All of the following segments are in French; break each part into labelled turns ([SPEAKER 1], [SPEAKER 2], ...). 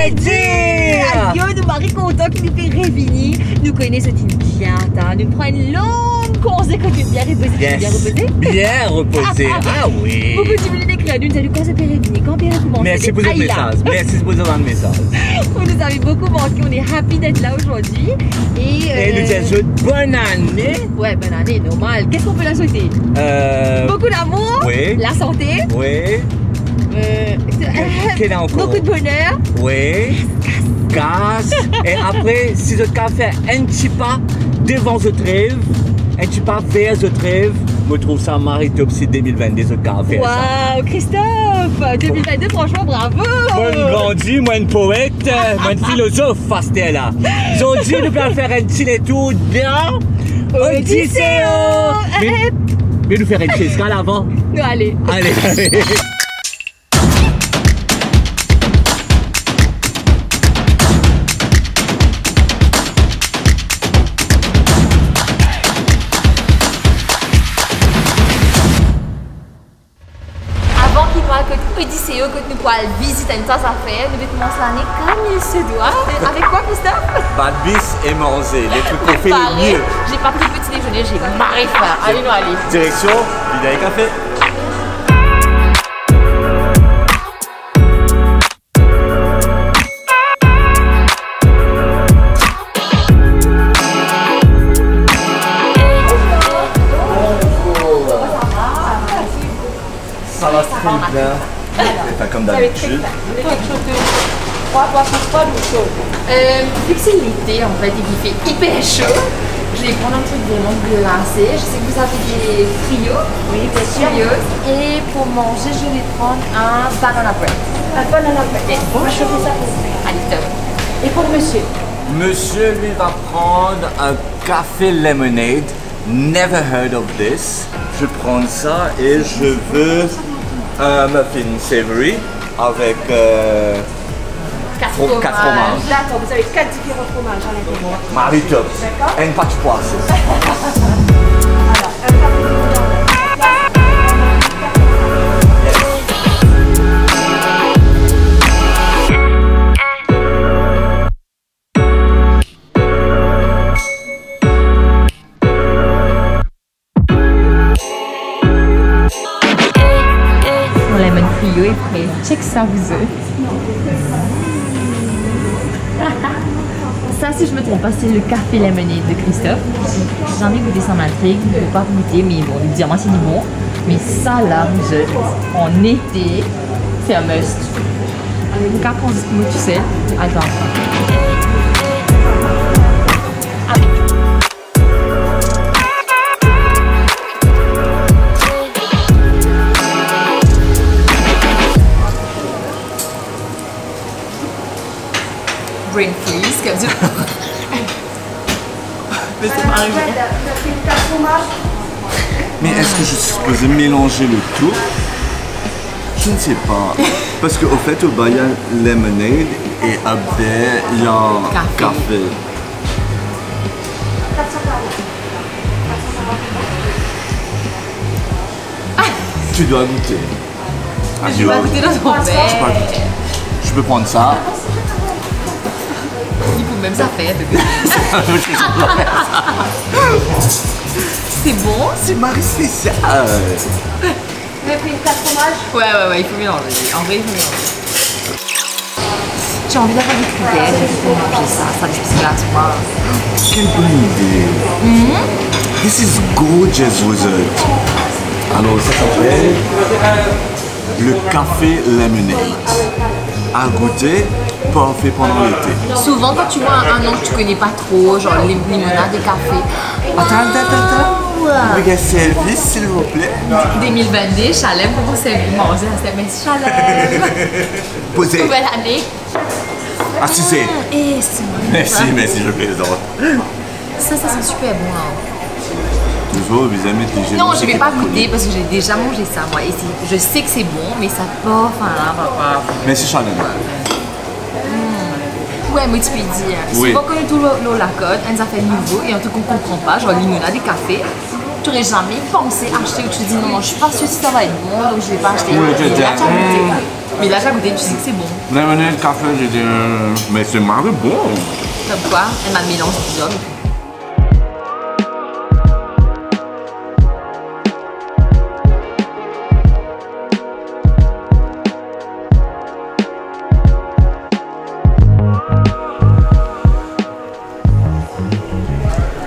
[SPEAKER 1] voulais dire.
[SPEAKER 2] Adieu, nous marie content qui nous fait réunir. Nous connaissons une piante, nous prenons une longue consécutive bien reposée.
[SPEAKER 1] Bien reposé. Ah oui.
[SPEAKER 2] Beaucoup de gens d'écrire, nous allons quand se faire réunir, quand bien commencer.
[SPEAKER 1] Merci pour le message. Merci pour le message.
[SPEAKER 2] Vous nous avez beaucoup manqué, on est happy d'être là aujourd'hui.
[SPEAKER 1] Et nous te souhaitons bonne année.
[SPEAKER 2] Ouais, bonne année, normal. Qu'est-ce qu'on peut la souhaiter? Beaucoup d'amour.
[SPEAKER 1] Oui.
[SPEAKER 2] La santé.
[SPEAKER 1] Oui. Qu'est-ce encore?
[SPEAKER 2] Beaucoup de bonheur.
[SPEAKER 1] Oui. Gaz. Et après, si je fais un petit pas devant ce trêve, un petit pas vers ce trêve, je trouve ça Maritopsy 2022 ce café.
[SPEAKER 2] Waouh, Christophe 2022, franchement, bravo.
[SPEAKER 1] Moi, une grandi, moi, une poète, moi, une philosophe, Fastel là. Aujourd'hui, nous allons faire un petit détour dans Odysséo. Mais nous faire une petite escale avant.
[SPEAKER 2] Non, allez.
[SPEAKER 1] Allez.
[SPEAKER 2] Odysséo, que nous pouvons visiter une tasse à faire, nous devons commencer l'année comme il se doit. Avec quoi, Christophe?
[SPEAKER 1] Pas de bis et manger, les trucs qu'on fait le mieux.
[SPEAKER 2] J'ai pas pris petit déjeuner, j'ai marre faire. Allez, nous allez.
[SPEAKER 1] Direction, Vida et Café. Ça va très bien. Pas comme d'habitude.
[SPEAKER 2] Quelque chose de froid, boisson froide ou chaud? Vu que c'est l'été en fait et qu'il fait hyper chaud, je vais prendre un truc vraiment glacé. Je sais que vous avez des frios. Oui, bien sûr. Et pour manger, je vais prendre un banana bread.
[SPEAKER 3] Un banana bread. Bon, je fais ça pour vous.
[SPEAKER 2] Allez, top.
[SPEAKER 3] Et pour monsieur?
[SPEAKER 1] Monsieur, lui, va prendre un café lemonade. Never heard of this. Je prends ça et je veux un muffin savory avec 4 fromages.
[SPEAKER 3] D'accord, vous avez 4 différents fromages à l'intérieur.
[SPEAKER 1] Maritop.
[SPEAKER 3] D'accord.
[SPEAKER 1] Et une pâte poisse.
[SPEAKER 3] Alors, un café.
[SPEAKER 2] Frio est prêt. Check ça, vous eux. Ça, si je me trompe pas, c'est le café lemonade de Christophe. J'ai jamais goûté ça m'intrigue, je ne peux pas goûter, mais bon, évidemment, c'est du bon. Mais ça, là, vous eux, en été, c'est un must. Le café en dispo, tu sais. Attends. Brain freeze, comme ça. Mais c'est pas arrivé.
[SPEAKER 1] Mais est-ce que je suis supposé mélanger le tout? Je ne sais pas. Parce qu'au fait, au bas, il y a lemonade et après, il y a café. Tu dois goûter.
[SPEAKER 2] Je vais goûter dans ton verre.
[SPEAKER 1] Je peux prendre ça.
[SPEAKER 2] Il faut même ça faire, bébé. C'est bon?
[SPEAKER 1] C'est Marie spéciale.
[SPEAKER 3] Vous avez pris 4 fromages?
[SPEAKER 2] Ouais, il faut mélanger. En vrai, il faut mélanger. J'ai envie d'avoir des critères, il faut manger ça, ça les glace, moi.
[SPEAKER 1] Quelle bonne idée. This is gorgeous result. Alors, ça s'appelle le café lemonade. À goûter, parfait pendant l'été.
[SPEAKER 2] Souvent, quand tu vois un nom que tu connais pas trop, genre limonade et café.
[SPEAKER 1] Attends. Regarde, service, s'il vous plaît.
[SPEAKER 2] 2022, Chalem, comment c'est manger à cette messe Chalem.
[SPEAKER 1] Posez.
[SPEAKER 2] Nouvelle année.
[SPEAKER 1] Assisez.
[SPEAKER 2] Et c'est bon.
[SPEAKER 1] Merci, je plaisante.
[SPEAKER 2] Ça sent super bon. Hein.
[SPEAKER 1] Toujours, vous aimez les généreux.
[SPEAKER 2] Non, je vais pas goûter parce que j'ai déjà mangé ça, moi. Et je sais que c'est bon, mais ça pas. Enfin, papa.
[SPEAKER 1] Merci, Chanel.
[SPEAKER 2] Ouais, moi, tu peux dire.
[SPEAKER 1] Oui.
[SPEAKER 2] Si on connaît tout la code, on nous a fait nouveau et un truc qu'on comprend pas, genre limonade et café. Tu n'aurais jamais pensé acheter ou tu te dis non, je suis pas sûre si ça va être bon, donc je vais pas acheter.
[SPEAKER 1] Oui, je
[SPEAKER 2] Et là, tu as goûté. Mais là, j'ai goûté, tu sais que c'est bon.
[SPEAKER 1] Lemonade, café, j'ai dit... mais c'est marrant bon.
[SPEAKER 2] Comme quoi, elle m'a mélangé des hommes.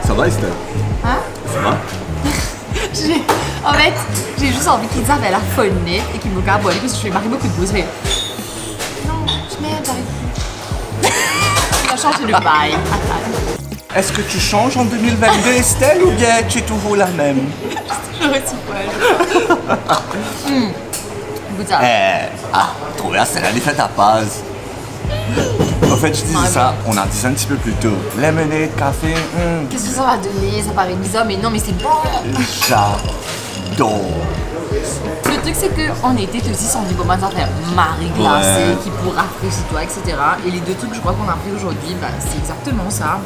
[SPEAKER 1] Ça va, Estelle?
[SPEAKER 2] Hein?
[SPEAKER 1] Ça va?
[SPEAKER 2] En fait, j'ai juste envie qu'ils avaient la phonette et qu'ils me carbolent parce que je fais marrer beaucoup de bruit. Non, je m'aide, j'arrive. On a changé de bail. Attends.
[SPEAKER 1] Est-ce que tu changes en 2022, Estelle, ou bien tu es toujours la même?
[SPEAKER 2] Je retire pas. Goûte ça.
[SPEAKER 1] Trop bien, c'est la défaite à base. En fait, je disais ça, on a dit ça un petit peu plus tôt. Lemonade, café,
[SPEAKER 2] Qu'est-ce que ça va donner? Ça paraît bizarre, mais non, mais c'est bon.
[SPEAKER 1] j'adore.
[SPEAKER 2] Le truc, c'est qu'en été, tu aussi, sont des bonnes affaires marée glacée qui pour rafraîchir toi, etc. Et les deux trucs, je crois qu'on a pris aujourd'hui, bah, c'est exactement ça.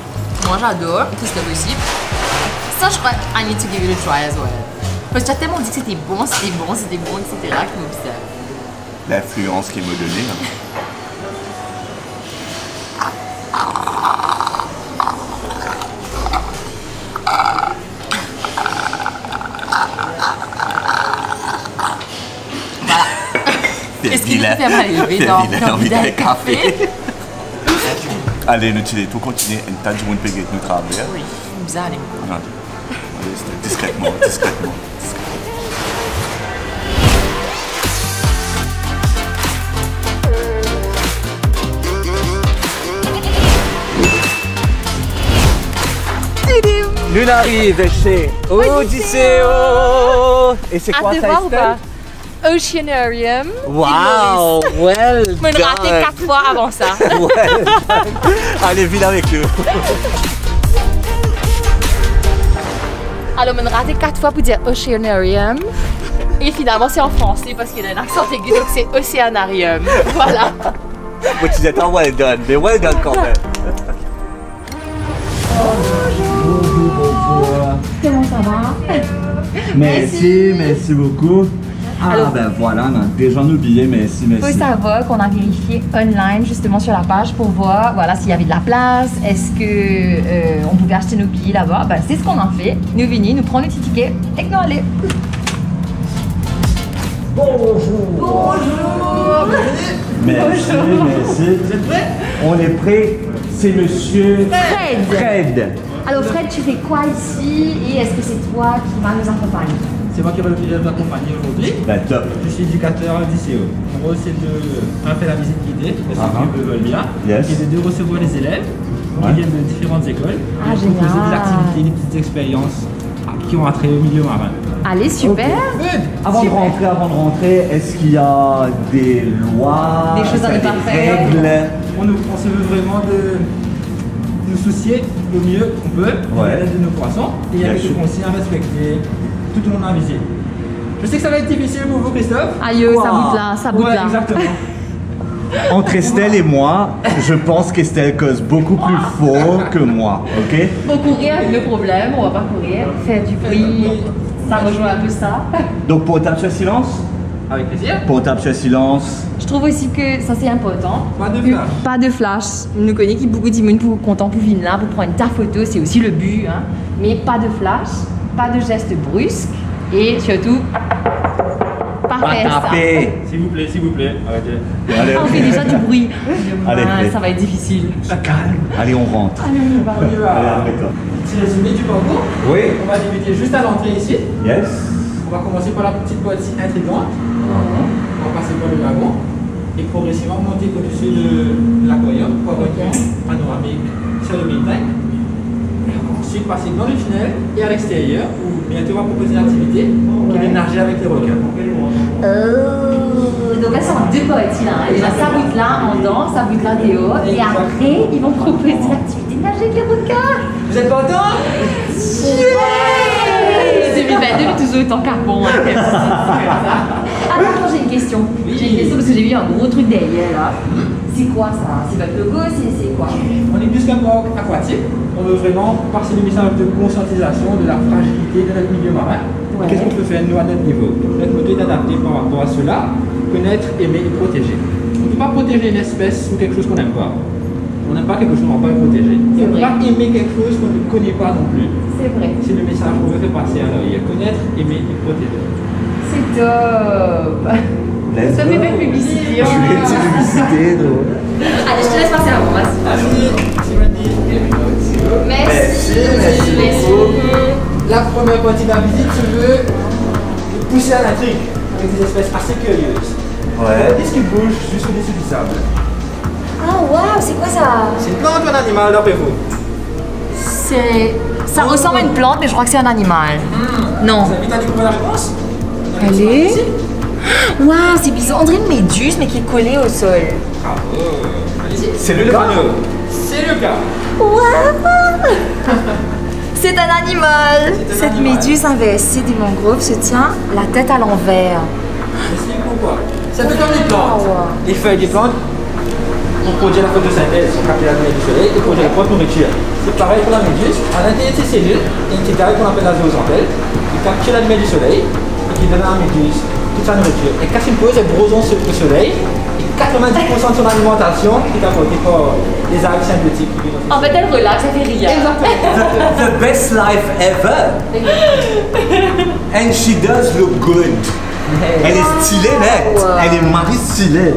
[SPEAKER 2] Moi, j'adore, c'est possible. Ça, je crois, I need to give it a try as well. Parce que tu as tellement dit que c'était bon, etc. que je m'observe.
[SPEAKER 1] L'influence qui est modélée.
[SPEAKER 2] Est-ce qu'il nous fait mal élever dans
[SPEAKER 1] envie d'un
[SPEAKER 2] café?
[SPEAKER 1] Allez, nous tu continuer. Un tas de gens peuvent nous travailler.
[SPEAKER 2] Oui, vous allez.
[SPEAKER 1] Allez, discrètement. Nous arrivons chez Odysseo. Et c'est quoi ça, Estelle?
[SPEAKER 2] Oceanarium.
[SPEAKER 1] Wow, well done.
[SPEAKER 2] Je me raté 4 fois avant ça.
[SPEAKER 1] Well done. Allez, viens avec nous.
[SPEAKER 2] Alors, je me raté 4 fois pour dire Oceanarium. Et finalement, c'est en français parce qu'il a un accent aigu, donc c'est Océanarium. Voilà.
[SPEAKER 1] Moi, tu disais pas well done, mais well done quand même.
[SPEAKER 2] Comment ça va?
[SPEAKER 4] Merci beaucoup.
[SPEAKER 2] Alors,
[SPEAKER 4] ben voilà, on a déjà nos billets, merci.
[SPEAKER 2] Il faut savoir qu'on a vérifié online justement sur la page pour voir voilà, s'il y avait de la place, est-ce que on pouvait acheter nos billets là-bas. Ben, c'est ce qu'on a fait. Nous venons, nous prenons nos petits tickets et que nous allons.
[SPEAKER 4] Bonjour. Merci. Vous êtes prêts? On est prêts. C'est monsieur Fred.
[SPEAKER 2] Alors Fred, tu fais quoi ici et est-ce que c'est toi qui vas nous accompagner?
[SPEAKER 5] C'est moi qui vais le plaisir de vous accompagner aujourd'hui.
[SPEAKER 4] Ben top.
[SPEAKER 5] Je suis éducateur d'ICO. Mon rôle, c'est de faire la visite guidée, de ceux qui veulent bien,
[SPEAKER 4] Yes.
[SPEAKER 5] et de recevoir les élèves qui viennent de différentes écoles.
[SPEAKER 2] Ah,
[SPEAKER 5] et de proposer
[SPEAKER 2] génial.
[SPEAKER 5] des activités, des petites expériences qui ont attrait au milieu marin.
[SPEAKER 2] Allez, super.
[SPEAKER 4] Avant de rentrer, est-ce qu'il y a des lois,
[SPEAKER 2] Des choses à ne pas faire.
[SPEAKER 4] règles?
[SPEAKER 5] On se veut vraiment de nous soucier le mieux qu'on peut de
[SPEAKER 4] Ouais.
[SPEAKER 5] l'aide de nos poissons. Et il y a
[SPEAKER 4] Bien
[SPEAKER 5] quelques
[SPEAKER 4] sûr.
[SPEAKER 5] consignes à respecter tout au long de la visite. Je sais que ça va être difficile pour vous, Christophe.
[SPEAKER 2] Aïe, ça bout là, ça bout
[SPEAKER 5] Ouais,
[SPEAKER 2] là.
[SPEAKER 5] exactement.
[SPEAKER 4] Entre Estelle et moi, je pense qu'Estelle cause beaucoup plus fort que moi, ok?
[SPEAKER 2] Faut courir avec le problème, on va pas courir. Faire du bruit, ça rejoint un peu ça.
[SPEAKER 4] Donc pour taper sur silence?
[SPEAKER 5] Avec plaisir.
[SPEAKER 4] Pour taper sur silence.
[SPEAKER 2] Je trouve aussi que ça c'est important.
[SPEAKER 5] Pas de flash.
[SPEAKER 2] Pas de flash. Nous connaissons qui beaucoup de monde pour content pour venir là, pour prendre ta photo, c'est aussi le but. Hein. Mais pas de flash, pas de gestes brusques et surtout, pas
[SPEAKER 4] Pas
[SPEAKER 2] faire ça.
[SPEAKER 4] taper.
[SPEAKER 5] S'il vous plaît, arrêtez.
[SPEAKER 4] Allez,
[SPEAKER 2] On fait déjà du bruit.
[SPEAKER 4] Allez,
[SPEAKER 2] Ah,
[SPEAKER 4] allez.
[SPEAKER 2] ça va être difficile.
[SPEAKER 4] calme. Allez, on rentre.
[SPEAKER 5] On y va.
[SPEAKER 4] Allez, arrête-toi.
[SPEAKER 5] Petit résumé du parcours.
[SPEAKER 4] Oui.
[SPEAKER 5] On va débuter juste à l'entrée ici.
[SPEAKER 4] Yes.
[SPEAKER 5] On va commencer par la petite partie intrigante. On va passer par le wagon et progressivement monter au-dessus de l'aquarium pour avoir une panoramique sur le main. Ensuite passer dans le tunnel et à l'extérieur où bientôt on va proposer une activité qui est de nager avec les requins.
[SPEAKER 2] Donc elles sont en deux parties là. Il y a sa route là en danse, sa route là dehors. Et après, ils vont proposer l'activité de nager avec les requins.
[SPEAKER 5] Vous êtes contents?
[SPEAKER 2] 2022, toujours autant carbone. Alors, j'ai une question. J'ai une question parce que j'ai vu un gros truc derrière là. C'est quoi ça? C'est votre logo? C'est quoi?
[SPEAKER 5] On est plus qu'un parc aquatique. On veut vraiment passer des messages de conscientisation de la fragilité de notre milieu marin.
[SPEAKER 2] Ouais.
[SPEAKER 5] Qu'est-ce qu'on peut faire nous à notre niveau? Notre moto est adapté par rapport à cela. connaître, aimer et protéger. On ne peut pas protéger une espèce ou quelque chose qu'on n'aime pas. On n'aime pas quelque chose, on ne va pas le protéger. Et on ne peut pas aimer quelque chose qu'on ne connaît pas non plus.
[SPEAKER 2] C'est vrai.
[SPEAKER 5] C'est le message qu'on veut faire passer à l'œil. Connaître, aimer et protéger.
[SPEAKER 2] C'est top. Ça fait belle publicité.
[SPEAKER 4] Je vais une publicité drôle.
[SPEAKER 2] Allez, je te laisse passer avant, vas-y.
[SPEAKER 5] Merci, Wendy.
[SPEAKER 2] Merci.
[SPEAKER 5] La première partie de la visite se veut pousser à l'intrigue avec des espèces assez curieuses.
[SPEAKER 1] Ouais.
[SPEAKER 5] Qu'est-ce qui bouge juste au-dessus du sable?
[SPEAKER 2] Ah, waouh, c'est quoi ça?
[SPEAKER 5] C'est une plante ou un animal, d'après vous?
[SPEAKER 2] Ça ressemble à une plante, mais je crois que c'est un animal. Non.
[SPEAKER 5] Vous invite à découvrir la réponse?
[SPEAKER 2] Allez. Waouh, c'est bizarre. On dirait une méduse, mais qui est collée au sol.
[SPEAKER 5] Bravo. Allez-y.
[SPEAKER 1] C'est le cas.
[SPEAKER 5] C'est le cas.
[SPEAKER 2] Waouh. C'est un animal. Cette
[SPEAKER 5] animal.
[SPEAKER 2] méduse inversée des mangroves se tient la tête à l'envers.
[SPEAKER 5] Explique pourquoi. C'est un peu comme les plantes.
[SPEAKER 2] Wow.
[SPEAKER 5] Les feuilles des plantes ont produit la photosynthèse, sont captées la lumière du soleil et produisent leur propre nourriture. C'est pareil pour la méduse. À l'intérieur de ses cellules, il y a une petite algue qu'on appelle la zooxanthelle qui capture la lumière du soleil et qui donne à la méduse toute sa nourriture. Et quand une pause, elle brosonne au soleil et 90% de son alimentation est apportée par les algues symbiotiques qui vivent dans
[SPEAKER 2] En fait, elle relaxe, elle fait rien.
[SPEAKER 1] The best life ever. And she does look good. Elle est stylée, mec.
[SPEAKER 2] Wow.
[SPEAKER 1] Elle est Marie stylée.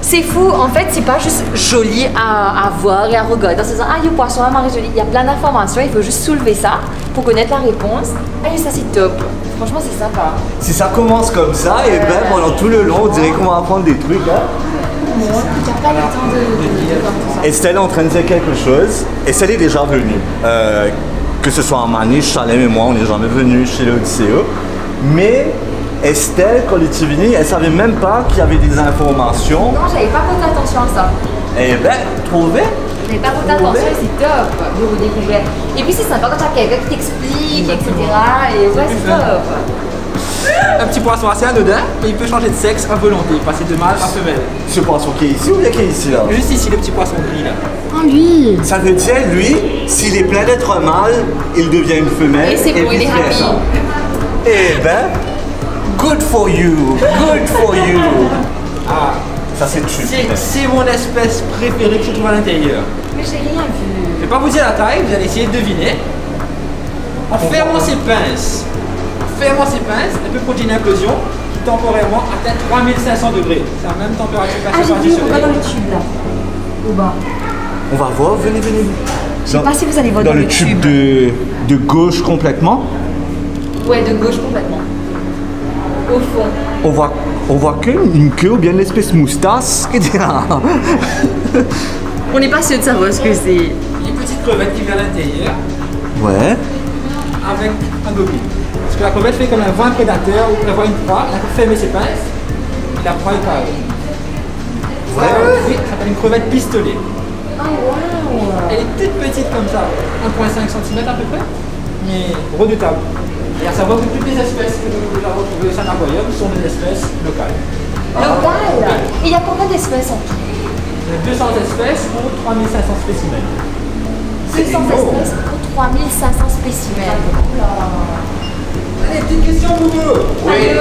[SPEAKER 2] C'est fou, en fait, c'est pas juste joli à voir et à regarder. En se disant, ah, le poisson à marée joli. Il y a plein d'informations, il faut juste soulever ça pour connaître la réponse. Ah, ça, c'est top. Franchement, c'est sympa.
[SPEAKER 1] Si ça commence comme ça, et ben pendant tout le long, on dirait qu'on va apprendre des trucs. Hein.
[SPEAKER 2] Il n'y a pas le temps de voir tout ça.
[SPEAKER 1] Estelle est en train de dire quelque chose. Estelle est déjà venue. Que ce soit en Maniche, Salem et moi, on n'est jamais venus chez l'Odyssée. Mais Estelle, quand elle était venue, elle savait même pas qu'il y avait des informations.
[SPEAKER 2] Non, j'avais pas porté attention à ça.
[SPEAKER 1] Et ben, trouvez.
[SPEAKER 2] J'avais pas porté attention et c'est top de redécouvrir. Et puis c'est sympa quand tu as quelqu'un qui t'explique, etc. Et ouais, c'est top.
[SPEAKER 5] un petit poisson assez anodin, mais il peut changer de sexe à volonté, passer de mâle à femelle.
[SPEAKER 1] Ce poisson qui est ici ou bien qui est ici là?
[SPEAKER 5] Juste ici, le petit poisson gris là.
[SPEAKER 2] Oh, lui.
[SPEAKER 1] Ça veut dire, lui, s'il est plein d'être mâle, il devient une femelle.
[SPEAKER 2] Et c'est bon, il est
[SPEAKER 1] vice-versa.
[SPEAKER 2] happy.
[SPEAKER 1] Eh ben, good for you, good for you.
[SPEAKER 5] Ah,
[SPEAKER 1] Ça c'est super.
[SPEAKER 5] c'est mon espèce préférée que je trouve à l'intérieur.
[SPEAKER 2] Mais j'ai rien vu.
[SPEAKER 5] Je vais pas vous dire la taille, vous allez essayer de deviner. En fermant ses pinces, elle peut produire une implosion qui temporairement atteint 3500 degrés. C'est la même température
[SPEAKER 2] Ah,
[SPEAKER 5] passée
[SPEAKER 2] j'ai
[SPEAKER 5] par du
[SPEAKER 2] vu, on va dans
[SPEAKER 5] soleil.
[SPEAKER 2] le tube là. Au bas.
[SPEAKER 1] On va voir, venez.
[SPEAKER 2] Je sais pas si vous allez voir dans,
[SPEAKER 4] Dans le tube de gauche complètement,
[SPEAKER 2] Ouais, de gauche complètement. Au fond.
[SPEAKER 4] on voit qu'une queue ou bien l'espèce moustache qui est là.
[SPEAKER 2] On n'est pas sûr de savoir ce que c'est.
[SPEAKER 5] Une petite crevette qui vient à l'intérieur
[SPEAKER 1] Ouais.
[SPEAKER 5] avec un gobelin. Parce que la crevette fait comme un vent prédateur où elle voit une proie, elle a fermé ses pinces, et la proie est pas
[SPEAKER 1] Ouais.
[SPEAKER 5] Oui, ça s'appelle une crevette pistolet.
[SPEAKER 2] Oh wow.
[SPEAKER 5] Elle est toute petite comme ça, 1,5 cm à peu près, mais redoutable. Et à savoir que toutes les espèces que nous avons retrouvées au sein d'aquarium sont des espèces locales.
[SPEAKER 2] Local. Et il y a combien d'espèces en tout?
[SPEAKER 5] Il y a 200 espèces pour 3500 spécimens.
[SPEAKER 2] 200 espèces pour 3500 spécimens.
[SPEAKER 5] Allez, petite question pour vous.
[SPEAKER 2] Allez,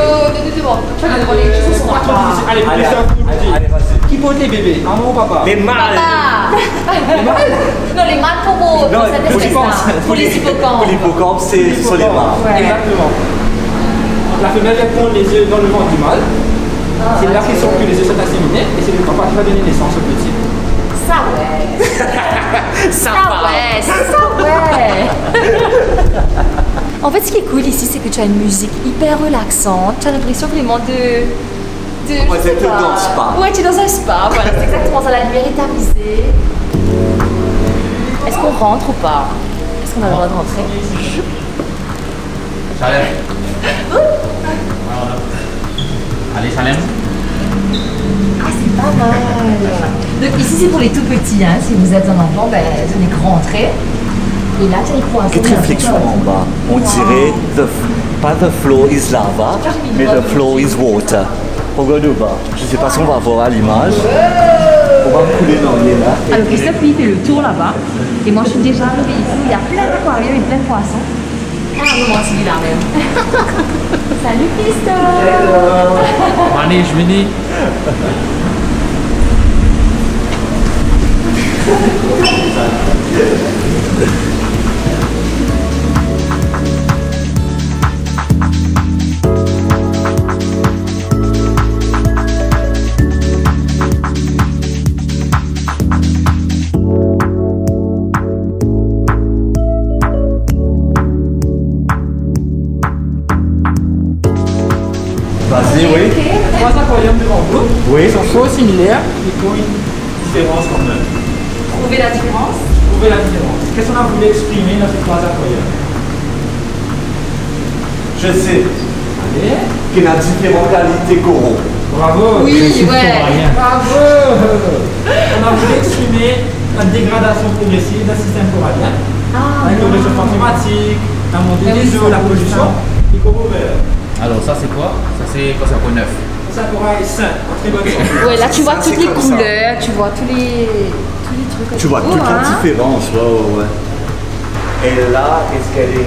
[SPEAKER 2] devant. Tu vas me demander les questions sur
[SPEAKER 5] Pas trop
[SPEAKER 2] moi.
[SPEAKER 5] difficile. Allez,
[SPEAKER 1] Allez,
[SPEAKER 5] question pour vous.
[SPEAKER 1] allez, vas-y.
[SPEAKER 5] Qui pose les bébés, maman ou papa?
[SPEAKER 1] Les mâles.
[SPEAKER 2] Papa. Non, les mâles pour
[SPEAKER 1] Non,
[SPEAKER 2] cette
[SPEAKER 1] pour les
[SPEAKER 2] espèce-là. Pour les hippocampes.
[SPEAKER 1] Pour l'hippocampe, c'est sur les mâles.
[SPEAKER 2] Ouais.
[SPEAKER 5] Exactement. Donc, la femelle va pondre les œufs dans le ventre du mâle. C'est là qu'ils sont que les œufs sont inséminés et c'est le papa qui va donner naissance au petit.
[SPEAKER 2] Ça ouais. Ça ouais. En fait, ce qui est cool ici, c'est que tu as une musique hyper relaxante. Tu as l'impression vraiment de
[SPEAKER 1] Ouais,
[SPEAKER 2] je sais
[SPEAKER 1] t'es
[SPEAKER 2] pas.
[SPEAKER 1] dans un spa.
[SPEAKER 2] Ouais, tu es dans un spa. Voilà, c'est exactement ça. La lumière est tamisée. Est-ce qu'on rentre ou pas? Est-ce qu'on a le droit de rentrer?
[SPEAKER 6] Salem. Allez, Salem.
[SPEAKER 2] Ah, c'est pas mal. Donc ici, c'est pour les tout petits. Hein. Si vous êtes un enfant, ben, venez rentrer. Et là, tu as les poissons.
[SPEAKER 1] Quelle réflexion en bas. On dirait, pas the floor is lava, mais the floor is water. Regarde au bas. Je sais pas si on va voir à l'image. On va couler dans les là.
[SPEAKER 2] Alors Christophe, lui, il fait le tour là-bas. Et moi, je suis déjà arrivée ici. Il y a plein d'aquariums et plein de poissons. moment celui-là même. Salut Christophe.
[SPEAKER 6] Manage, Mini.
[SPEAKER 1] Vas-y, oui.
[SPEAKER 5] Trois aquariums devant vous.
[SPEAKER 1] Oui.
[SPEAKER 5] Ils sont faux similaires, mais qui ont une différence quand même.
[SPEAKER 2] Trouvez la différence.
[SPEAKER 5] Trouvez la différence. Qu'est-ce qu'on a voulu exprimer dans ces trois aquariums?
[SPEAKER 1] Je sais
[SPEAKER 5] Allez.
[SPEAKER 1] qu'il a différentes qualités coraux.
[SPEAKER 5] Bravo.
[SPEAKER 2] Oui, ouais.
[SPEAKER 5] Bravo. On a voulu exprimer la dégradation progressive d'un système corallien. Avec le réchauffement climatique, la montée des eaux, la pollution, les coraux verts.
[SPEAKER 6] Alors, ça, c'est quoi? Ça, c'est quoi? C'est un neuf.
[SPEAKER 5] Ça pourra être sain, en très bonne santé.
[SPEAKER 2] Ouais, là tu vois
[SPEAKER 1] Ça,
[SPEAKER 2] toutes
[SPEAKER 1] c'est
[SPEAKER 2] les
[SPEAKER 1] comme ça.
[SPEAKER 2] couleurs, tu vois tous les trucs.
[SPEAKER 4] Tu vois
[SPEAKER 2] beaux,
[SPEAKER 4] toute la
[SPEAKER 2] hein.
[SPEAKER 4] différence, ouais.
[SPEAKER 1] Et là, it's getting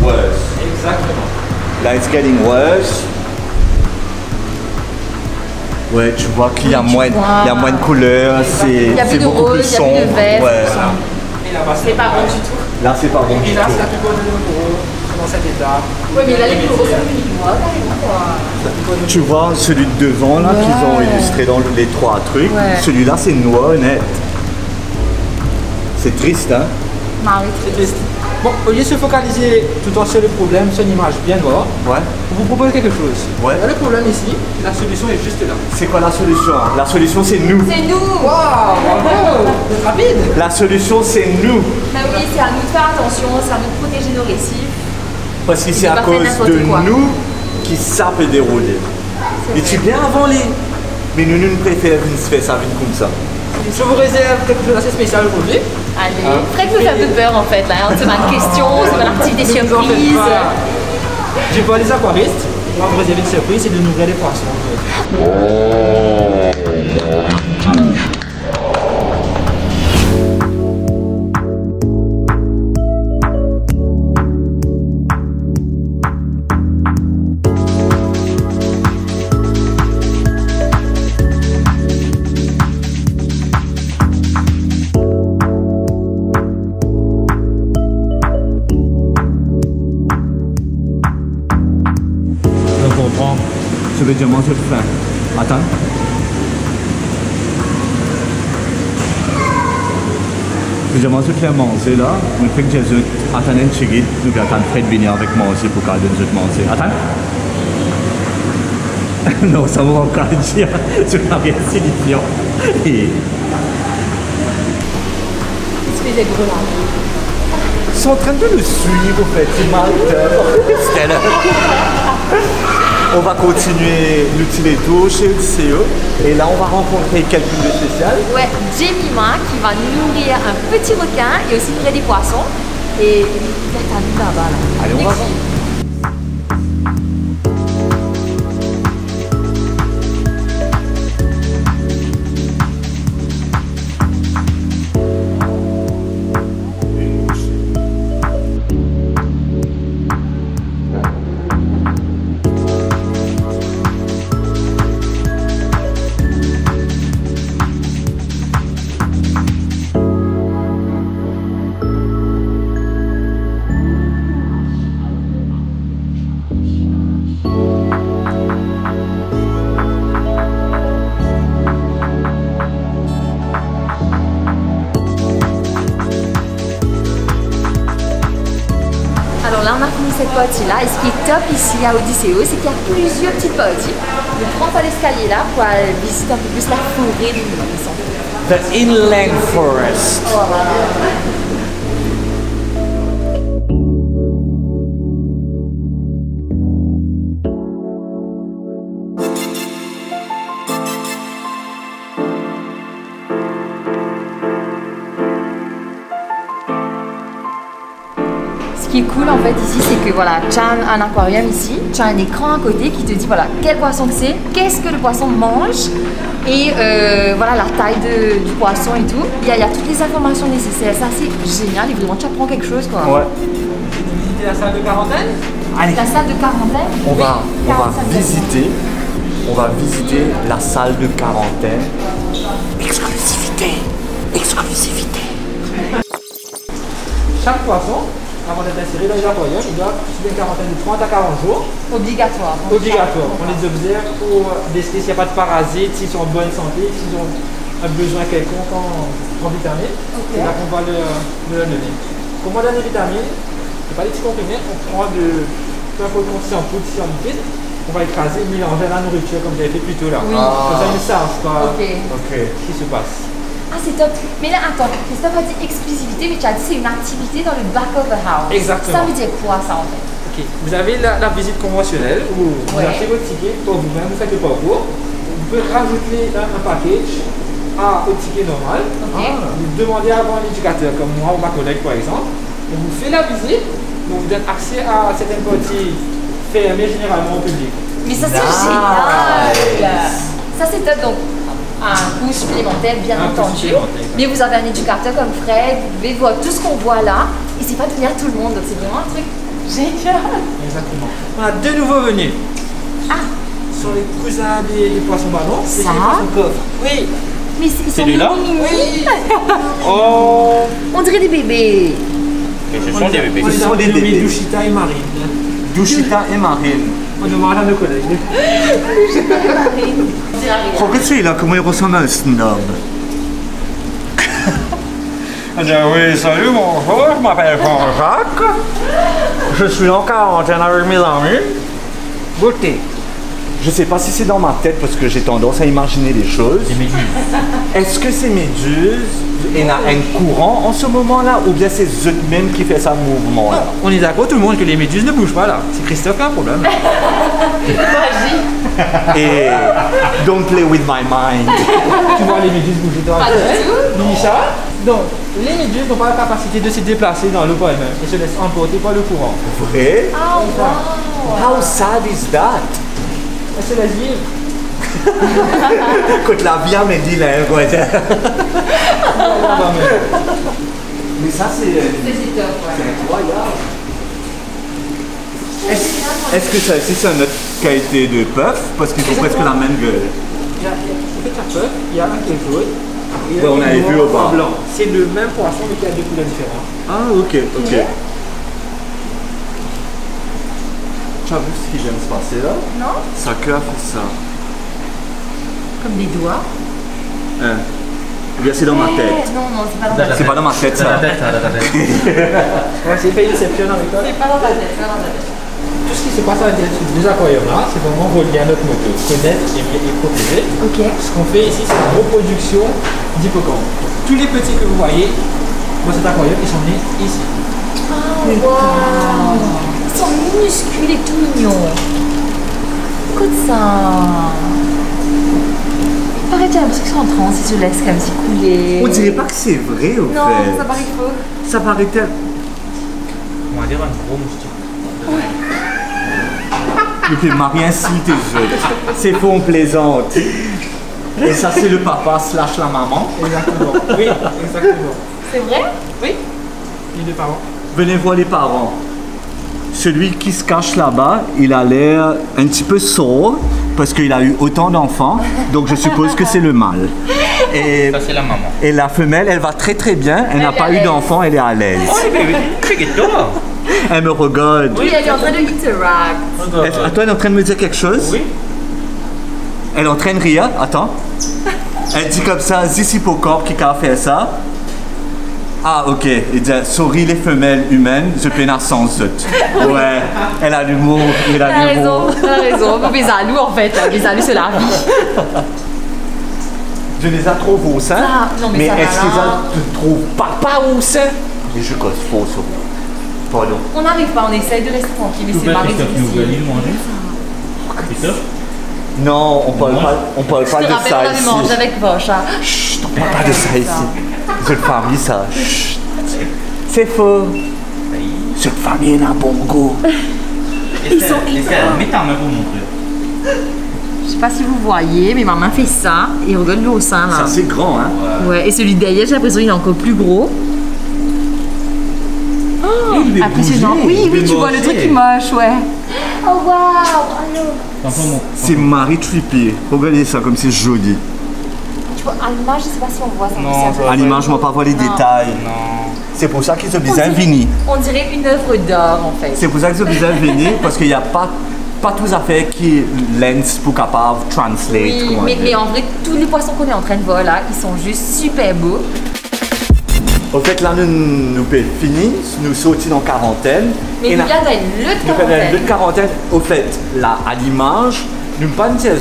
[SPEAKER 1] worse.
[SPEAKER 5] Exactement.
[SPEAKER 4] Là, it's getting worse. Ouais, tu vois qu'il y a
[SPEAKER 2] Oui, tu
[SPEAKER 4] moins,
[SPEAKER 2] vois.
[SPEAKER 4] il y a moins de couleurs,
[SPEAKER 2] Il y a
[SPEAKER 4] c'est
[SPEAKER 2] plus de
[SPEAKER 4] beaucoup
[SPEAKER 2] rose,
[SPEAKER 4] plus
[SPEAKER 2] il y a
[SPEAKER 4] sombre.
[SPEAKER 2] plus de vert.
[SPEAKER 4] Ouais.
[SPEAKER 5] Et là-bas,
[SPEAKER 2] C'est pas bon du tout.
[SPEAKER 4] Là, c'est pas bon
[SPEAKER 5] Et
[SPEAKER 4] du
[SPEAKER 5] là,
[SPEAKER 4] tout.
[SPEAKER 5] c'est la plupart de nos coraux sont dans cet état.
[SPEAKER 2] Ouais, mais là les coraux sont plus noirs carrément quoi.
[SPEAKER 4] Tu vois, celui de devant là qu'ils ont
[SPEAKER 2] Ouais.
[SPEAKER 4] illustré dans les trois trucs,
[SPEAKER 2] Ouais.
[SPEAKER 4] celui-là c'est noir net. C'est triste, hein?
[SPEAKER 2] Marie.
[SPEAKER 5] C'est triste. Bon, au lieu de se focaliser tout le temps sur le problème, sur une image bien noire,
[SPEAKER 4] Ouais.
[SPEAKER 5] on vous propose quelque chose.
[SPEAKER 4] Ouais.
[SPEAKER 5] Là, le problème ici, la solution est juste là.
[SPEAKER 4] C'est quoi la solution? La solution c'est nous.
[SPEAKER 2] C'est nous.
[SPEAKER 5] Waouh, bravo, vous êtes rapide.
[SPEAKER 4] La solution c'est nous.
[SPEAKER 2] Bah oui, c'est à nous de faire attention, c'est à nous de protéger nos récifs.
[SPEAKER 4] Parce que c'est
[SPEAKER 2] pas
[SPEAKER 4] à
[SPEAKER 2] faire
[SPEAKER 4] cause
[SPEAKER 2] n'importe
[SPEAKER 4] de
[SPEAKER 2] quoi.
[SPEAKER 4] nous qui ça peut dérouler. Et tu bien avant les. Mais nous préférons se faire ça comme ça.
[SPEAKER 5] Je vous réserve quelque chose d'assez spécial aujourd'hui.
[SPEAKER 2] Allez, Fred nous fait un peu peur en fait là. On se met de questions, on se met l'activité
[SPEAKER 5] Ne vous en faites
[SPEAKER 2] surprise.
[SPEAKER 5] pas. Je vois les aquaristes. On va vous réserver une surprise, c'est de nourrir les poissons.
[SPEAKER 4] Je comprends. Je vais demander de faire. Attends. Je vais demander de faire manger là. On fait que j'ai attends un petit nous allons attendre Fred venir avec moi aussi pour qu'elle donne de manger. Attends. Non, ça va encore dire. Tu n'as rien signifiant. Et
[SPEAKER 2] Excusez gros là.
[SPEAKER 4] ils sont en train de le suivre, au fait. C'est mal. Stella. On va continuer l'utile tour chez Odysseo. Et là, on va rencontrer quelqu'un de spécial.
[SPEAKER 2] Ouais, Jemima qui va nourrir un petit requin et aussi nourrir des poissons. Et il est à nous là-bas là.
[SPEAKER 4] Allez, on va
[SPEAKER 2] Dixie.
[SPEAKER 4] voir.
[SPEAKER 2] Alors là, on a fini cette partie-là. Et ce qui est top ici à Odysseo, c'est qu'il y a plusieurs petites parties. On prend pas l'escalier là pour aller visiter un peu plus la forêt de Mont-Saint.
[SPEAKER 1] The inland forest.
[SPEAKER 2] Ce qui est cool en fait ici, c'est que voilà, tu as un aquarium ici, tu as un écran à côté qui te dit voilà quel poisson que c'est, qu'est-ce que le poisson mange et voilà la taille du poisson et tout. Il y a toutes les informations nécessaires, ça c'est génial et vraiment tu apprends quelque chose quoi.
[SPEAKER 1] Ouais.
[SPEAKER 5] visiter la salle de quarantaine.
[SPEAKER 4] Allez,
[SPEAKER 2] La salle de quarantaine.
[SPEAKER 4] on va
[SPEAKER 2] 45
[SPEAKER 4] visiter. On va visiter la salle de quarantaine. Exclusivité. Exclusivité.
[SPEAKER 5] Chaque poisson, avant d'être inséré dans les aquariums, il doit subir une quarantaine de 30 à 40 jours.
[SPEAKER 2] Obligatoire.
[SPEAKER 5] Obligatoire. On les observe pour décider s'il n'y a pas de parasites, s'ils sont en bonne santé, s'ils ont un besoin quelconque en vitamines. C'est là qu'on va leur donner. Comment donner des vitamines? C'est pas des petits comprimés, on prend peu importe si en poudre, si en liquide, on va écraser, mélanger la nourriture comme j'avais fait plus tôt là.
[SPEAKER 2] Oui.
[SPEAKER 5] Comme ça ils ne savent pas
[SPEAKER 2] Ok.
[SPEAKER 5] ce qui se passe.
[SPEAKER 2] Ah, c'est top. Mais là, attends, Christophe a dit exclusivité, mais tu as dit c'est une activité dans le back of the house.
[SPEAKER 5] Exactement.
[SPEAKER 2] Ça veut dire quoi, ça, en fait?
[SPEAKER 5] Ok, vous avez la visite conventionnelle où vous
[SPEAKER 2] Ouais.
[SPEAKER 5] achetez votre ticket pour vous-même, vous faites le parcours. Vous pouvez rajouter un package au ticket normal.
[SPEAKER 2] Ok.
[SPEAKER 5] Vous demandez à avoir un éducateur comme moi ou ma collègue par exemple. On vous fait la visite, on vous donne accès à certaines parties fermées généralement au public.
[SPEAKER 2] Mais ça, c'est génial. Ça, c'est top. Donc, un coût supplémentaire, bien
[SPEAKER 5] Un coût
[SPEAKER 2] entendu.
[SPEAKER 5] supplémentaire,
[SPEAKER 2] Mais vous avez un éducateur comme Fred, vous pouvez voir tout ce qu'on voit là. Et c'est pas donné à tout le monde. Donc, c'est vraiment un truc génial.
[SPEAKER 5] Exactement. On a deux nouveaux venus.
[SPEAKER 2] Ah.
[SPEAKER 5] Ce sont les cousins des poissons ballons. Et c'est
[SPEAKER 2] Ça?
[SPEAKER 5] les poissons coffres. Oui.
[SPEAKER 2] Mais ils sont
[SPEAKER 6] Celui-là?
[SPEAKER 2] mini.
[SPEAKER 5] Oh.
[SPEAKER 2] On dirait des bébés.
[SPEAKER 6] Et ce sont des bébés.
[SPEAKER 5] On les
[SPEAKER 4] sont
[SPEAKER 5] a
[SPEAKER 4] des
[SPEAKER 5] nommés
[SPEAKER 4] bébés.
[SPEAKER 5] Douchita et Marine.
[SPEAKER 4] Douchita et Marine.
[SPEAKER 5] On demande à nos collègues.
[SPEAKER 4] Regarde-tu là, comment il ressemble à un snob. Oui, salut, bonjour, je m'appelle Jean-Jacques. Je suis en quarantaine avec mes amis. Goûtez. Je sais pas si c'est dans ma tête parce que j'ai tendance à imaginer des choses.
[SPEAKER 6] Des méduses.
[SPEAKER 4] Est-ce que ces méduses, il y a un courant en ce moment-là ou bien c'est eux-mêmes qui fait ça mouvement-là?
[SPEAKER 5] On est d'accord tout le monde que les méduses ne bougent pas là. C'est Christophe qui a un problème.
[SPEAKER 4] Et don't play with my mind.
[SPEAKER 5] Tu vois les méduses bouger dans la
[SPEAKER 2] Pas du tout.
[SPEAKER 5] Micha. Donc, les méduses n'ont pas la capacité de se déplacer dans l'eau par elles-mêmes. Elles se laissent emporter par le courant.
[SPEAKER 4] Vrai?
[SPEAKER 2] Ah, wow.
[SPEAKER 4] How sad is that?
[SPEAKER 5] Elles se laissent vivre.
[SPEAKER 4] Écoute, la vie me dit là, quoi. Mais ça, c'est
[SPEAKER 2] C'est top, ouais.
[SPEAKER 4] incroyable. Est-ce que ça aussi, c'est une autre qualité de puff? Parce qu'ils ont presque la même gueule.
[SPEAKER 5] Il y a un peu, il y a un qui est jaune. Et
[SPEAKER 4] Ouais, on avait vu au bas.
[SPEAKER 5] en blanc. C'est le même poisson mais qui a deux couleurs différentes.
[SPEAKER 4] Ah, ok, ok. Tu as vu ce qui vient de se passer là?
[SPEAKER 2] Non?
[SPEAKER 4] Sa queue a fait ça.
[SPEAKER 2] Comme des doigts.
[SPEAKER 4] Hein? Ou bien c'est dans ma tête.
[SPEAKER 2] Non, non, c'est pas dans ta tête.
[SPEAKER 4] C'est pas dans ma tête,
[SPEAKER 6] Dans
[SPEAKER 4] ça.
[SPEAKER 6] ta tête, ça, dans ta tête.
[SPEAKER 5] On va essayer de faire une exception avec toi.
[SPEAKER 2] C'est pas dans ta tête, c'est pas dans ta tête.
[SPEAKER 5] Tout ce qui se passe à l'intérieur de ces deux aquariums-là, c'est vraiment relié à notre moto. Connaître et protéger.
[SPEAKER 2] Ok.
[SPEAKER 5] Ce qu'on fait ici, c'est une reproduction d'hippocampes. Tous les petits que vous voyez dans cet aquarium, ils sont nés ici.
[SPEAKER 2] Oh, wow. Ils sont minuscules et tout mignons. Écoute ça. Pareil, j'ai l'impression qu'ils sont en transe, ils se laissent comme si couler.
[SPEAKER 4] On dirait pas que c'est vrai, au
[SPEAKER 2] Non,
[SPEAKER 4] fait.
[SPEAKER 2] ça paraît faux.
[SPEAKER 4] Ça paraît tel.
[SPEAKER 6] On va dire un gros moustique.
[SPEAKER 4] Et puis Marie insulte les autres. C'est faux, on plaisante. Et ça, c'est le papa slash la maman.
[SPEAKER 5] Exactement. Oui, exactement.
[SPEAKER 2] C'est vrai?
[SPEAKER 5] Oui. Les deux parents.
[SPEAKER 4] Venez voir les parents. Celui qui se cache là-bas, il a l'air un petit peu sourd parce qu'il a eu autant d'enfants, donc je suppose que c'est le mâle. Et,
[SPEAKER 6] Ça, c'est la maman.
[SPEAKER 4] et la femelle, elle va très très bien, elle n'a
[SPEAKER 2] Elle est
[SPEAKER 4] pas
[SPEAKER 2] à
[SPEAKER 4] eu
[SPEAKER 2] l'aise.
[SPEAKER 4] d'enfant, elle est à l'aise.
[SPEAKER 6] Fais-toi.
[SPEAKER 4] Elle me regarde.
[SPEAKER 2] Oui, elle est en train de interact.
[SPEAKER 4] Attends, elle est en train de me dire quelque chose?
[SPEAKER 5] Oui.
[SPEAKER 4] Elle est en train de rire, attends. Elle dit comme ça, Zizi Pocor qui a fait ça. Ah, ok. Il dit, souris les femelles humaines, je pénale sans eux. Ouais, elle a l'humour, il
[SPEAKER 2] T'as
[SPEAKER 4] a
[SPEAKER 2] raison,
[SPEAKER 4] l'humour.
[SPEAKER 2] t'as raison. Mais Zalou, en fait, les Zalou, c'est la vie.
[SPEAKER 4] Je les a trop au sein.
[SPEAKER 2] Ah, non, mais ça va
[SPEAKER 4] est-ce qu'ils
[SPEAKER 2] là.
[SPEAKER 4] te trouvent papa au sein? Mais je cause faux sur moi. Pardon.
[SPEAKER 2] On n'arrive pas, on essaye de rester tranquille, mais
[SPEAKER 6] Tout
[SPEAKER 2] c'est
[SPEAKER 6] bête,
[SPEAKER 2] pas
[SPEAKER 6] Christophe, nous voulons
[SPEAKER 2] difficile.
[SPEAKER 6] nous manger. Christophe?
[SPEAKER 4] Non, on parle
[SPEAKER 2] Je
[SPEAKER 4] pas
[SPEAKER 2] te
[SPEAKER 4] de
[SPEAKER 2] rappelle,
[SPEAKER 4] ça
[SPEAKER 2] on avait
[SPEAKER 4] ici.
[SPEAKER 2] mangé avec Voche. Hein.
[SPEAKER 4] Chut, on parle pas de ça ici. Cette famille, ça. Chut. C'est faux. Cette famille a un bon goût.
[SPEAKER 6] Estelle, mets ta main pour montrer.
[SPEAKER 2] Je sais pas si vous voyez, mais ma main fait ça et regarde le au sein là.
[SPEAKER 4] Ça, c'est grand, hein?
[SPEAKER 2] Ouais, et celui derrière, j'ai l'impression qu'il est encore plus gros. Oh,
[SPEAKER 4] des
[SPEAKER 2] Impressionnant.
[SPEAKER 4] bougies.
[SPEAKER 2] Oui, oui, tu vois le truc qui moche, ouais. Oh waouh,
[SPEAKER 4] C'est Marie Trippier. Regardez ça comme c'est joli.
[SPEAKER 2] tu vois, à l'image, je sais pas si on voit ça.
[SPEAKER 6] Non,
[SPEAKER 2] mais c'est
[SPEAKER 6] ça
[SPEAKER 4] À l'image, on va pas voir les
[SPEAKER 2] Non.
[SPEAKER 4] détails.
[SPEAKER 6] Non.
[SPEAKER 4] C'est pour ça qu'ils ont
[SPEAKER 2] On
[SPEAKER 4] besoin de
[SPEAKER 2] dirait-
[SPEAKER 4] venir.
[SPEAKER 2] On dirait une œuvre d'art en fait.
[SPEAKER 4] C'est pour ça qu'ils ont besoin de venir parce qu'il n'y a pas tous affaires qui lens pour capable translate.
[SPEAKER 2] Oui,
[SPEAKER 4] comment
[SPEAKER 2] mais
[SPEAKER 4] dire.
[SPEAKER 2] en vrai, tous les poissons qu'on est en train de voir là, ils sont juste super beaux.
[SPEAKER 4] Au fait, là, nous pouvons finir, nous sortir en quarantaine.
[SPEAKER 2] Mais
[SPEAKER 4] Et
[SPEAKER 2] il y
[SPEAKER 4] là-
[SPEAKER 2] a une lutte
[SPEAKER 4] nous faisons
[SPEAKER 2] quarantaine.
[SPEAKER 4] une quarantaine. Au fait, là, à l'image, nous pas dire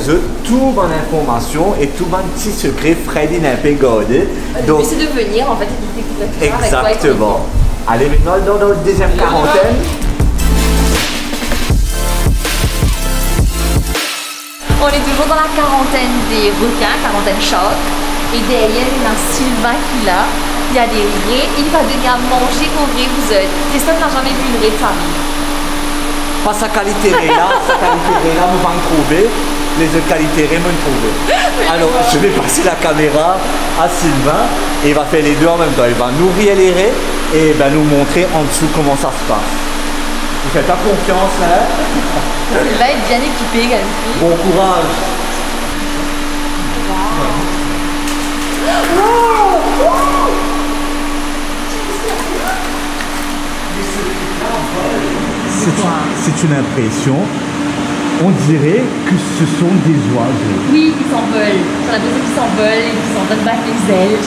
[SPEAKER 4] toute bonne information et tout bon petit secret Freddy n'a pas gardé.
[SPEAKER 2] Donc, c'est de venir en fait et de découvrir tout ça avec toi et ton
[SPEAKER 4] Exactement. Allez, maintenant, dans notre deuxième quarantaine.
[SPEAKER 2] On est toujours dans la quarantaine des requins, quarantaine choc. Et derrière, il y a Sylvain qui est là. Il y a des raies. Il va donner à manger aux raies. Vous êtes. Christophe n'a jamais vu une raie de sa vie.
[SPEAKER 4] Pas sa qualité là, sa qualité là, nous allons trouver. Les autres qualités, nous trouver. Alors, je vais passer la caméra à Sylvain et il va faire les deux en même temps. Il va nourrir les raies et ben, nous montrer en dessous comment ça se passe. Vous faites pas confiance là.
[SPEAKER 2] Sylvain est bien équipé, également.
[SPEAKER 4] Bon courage. C'est une impression. On dirait que ce sont des oiseaux.
[SPEAKER 2] Oui, ils s'envolent. On a l'impression qu'ils s'envolent et qu'ils sont en train de battre les ailes.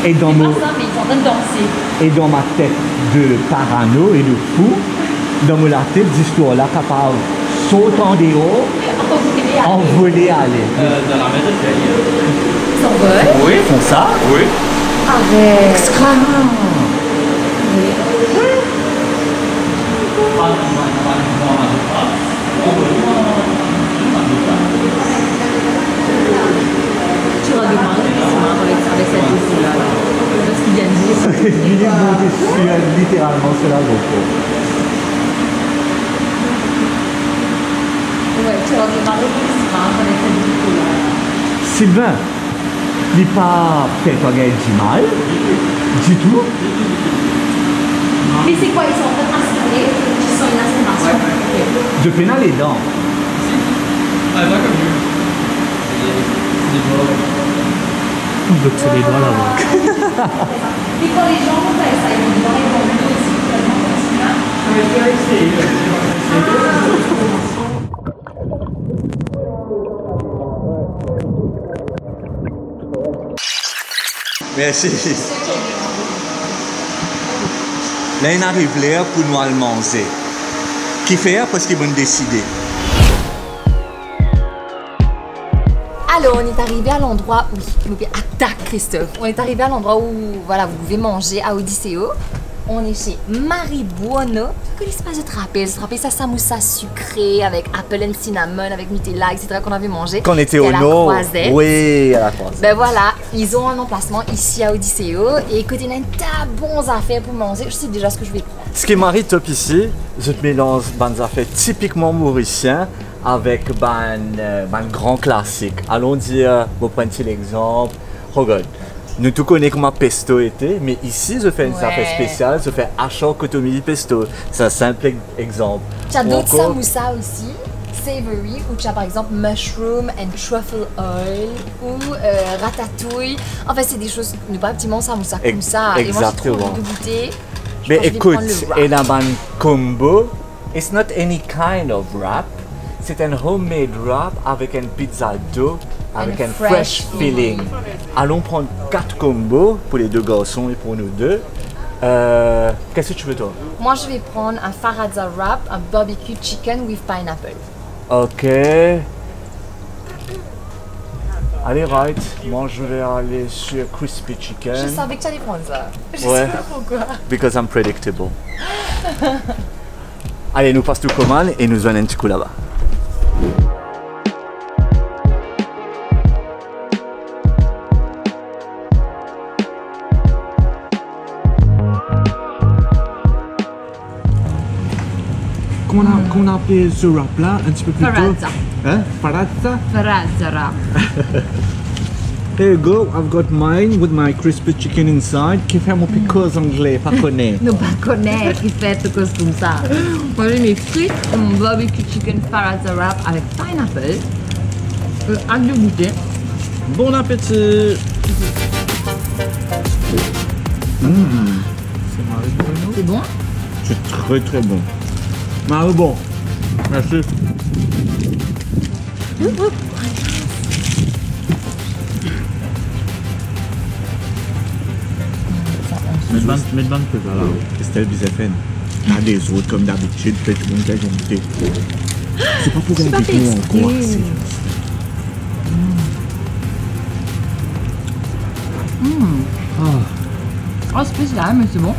[SPEAKER 4] Et dans,
[SPEAKER 2] C'est pas ça, mais ils sont en train de danser.
[SPEAKER 4] et dans ma tête de parano et de fou, dans ma tête d'histoire-là, capable sauter en dehors, envoler, aller.
[SPEAKER 6] Dans la maison,
[SPEAKER 2] Ils s'envolent.
[SPEAKER 6] Oui.
[SPEAKER 4] Ils font ça.
[SPEAKER 6] Oui.
[SPEAKER 2] Arrête. Tu vas demander avec cette dossier-là. Parce qu'il y a une
[SPEAKER 4] Il est monté littéralement sur la GoPro.
[SPEAKER 2] Ouais, tu vas demander avec cette dossier-là.
[SPEAKER 4] Sylvain, il n'est pas fait pas gagner du mal, du tout.
[SPEAKER 2] Mais c'est quoi? Ils sont en train d'aspirer. Ils sont une aspiration.
[SPEAKER 4] De peine les dents.
[SPEAKER 6] Ah, là, comme lui. C'est des doigts.
[SPEAKER 4] Donc c'est les doigts là-bas.
[SPEAKER 2] Et quand les gens vont faire ça, ils vont devoir les vendre aussi. Tellement comme ça.
[SPEAKER 4] Merci. Là, il arrive l'heure pour nous aller manger. Qui fait parce qu'ils vont décider.
[SPEAKER 2] Alors, on est arrivé à l'endroit où... Attaque, Christophe. On est arrivé à l'endroit où, voilà, vous pouvez manger à Odysseo. On est chez Marie Buono. Tu connais pas, je te rappelle. Je te rappelle ça, samoussa sucré avec apple and cinnamon, avec Nutella, etc. qu'on avait mangé.
[SPEAKER 4] Quand on était
[SPEAKER 2] C'était
[SPEAKER 4] au
[SPEAKER 2] à la
[SPEAKER 4] nord.
[SPEAKER 2] Croisette.
[SPEAKER 4] Oui, à la croisette.
[SPEAKER 2] Ben voilà, ils ont un emplacement ici à Odysseo. Et écoutez, il y a une tas de bons affaires pour manger. Je sais déjà ce que je vais prendre.
[SPEAKER 4] Ce qui est Marie top ici, je te mélange des affaires typiquement mauriciens avec un grand classique. Allons dire, vous prenez l'exemple. Regarde, nous tout connaissons comment pesto était, mais ici je fais une
[SPEAKER 2] Ouais.
[SPEAKER 4] affaire spéciale, je fais achat cotomie pesto. C'est un simple exemple.
[SPEAKER 2] Tu as
[SPEAKER 4] Ou
[SPEAKER 2] d'autres
[SPEAKER 4] encore-
[SPEAKER 2] samoussas aussi, savory, où tu as par exemple mushroom and truffle oil ou ratatouille. En fait, c'est des choses, nous pas un petit samoussa comme ça. Et moi, j'ai trop
[SPEAKER 4] Exactement.
[SPEAKER 2] envie de goûter. Je
[SPEAKER 4] Mais
[SPEAKER 2] pense que je vais
[SPEAKER 4] écoute,
[SPEAKER 2] prendre le wrap.
[SPEAKER 4] et là, un combo, it's not any kind of wrap. C'est un homemade wrap avec une pizza dough, avec
[SPEAKER 2] And
[SPEAKER 4] un
[SPEAKER 2] fresh
[SPEAKER 4] fresh filling.
[SPEAKER 2] filling.
[SPEAKER 4] Allons prendre 4 combos pour les deux garçons et pour nous deux. Qu'est-ce que tu veux toi?
[SPEAKER 2] Moi, je vais prendre un faradza wrap, un barbecue chicken with pineapple.
[SPEAKER 4] Ok. Allez, right. Moi, je vais aller sur crispy
[SPEAKER 2] Je
[SPEAKER 4] chicken.
[SPEAKER 2] savais que tu allais prendre ça. Je
[SPEAKER 4] Ouais.
[SPEAKER 2] sais pas pourquoi.
[SPEAKER 4] Because I'm predictable. Allez, nous passons tout commande et nous allons un petit coup là-bas. Comment on a appelé ce rap-là un petit peu plus tôt?
[SPEAKER 2] Faradza.
[SPEAKER 4] Hein? Faradza?
[SPEAKER 2] Faradza wrap.
[SPEAKER 4] Here you go, I've got mine with my crispy chicken inside. Qui fait mon pickles anglais, pas connaît.
[SPEAKER 2] Nous pas connaître qui fait tout comme ça. Moi j'ai mes frites, mon barbecue chicken paratha wrap avec pineapple. Hâte de goûter.
[SPEAKER 4] Bon appétit.
[SPEAKER 2] C'est bon?
[SPEAKER 4] C'est très très bon. Ah bon, merci.
[SPEAKER 6] Mets de bande que ça là.
[SPEAKER 4] Estelle Bizefène. Pas des autres comme d'habitude, fait tout le monde a goûté. C'est pas pour
[SPEAKER 2] C'est pas
[SPEAKER 4] inviter nous
[SPEAKER 2] testé.
[SPEAKER 4] encore. C'est juste.
[SPEAKER 2] Oh, spécial, mais c'est bon.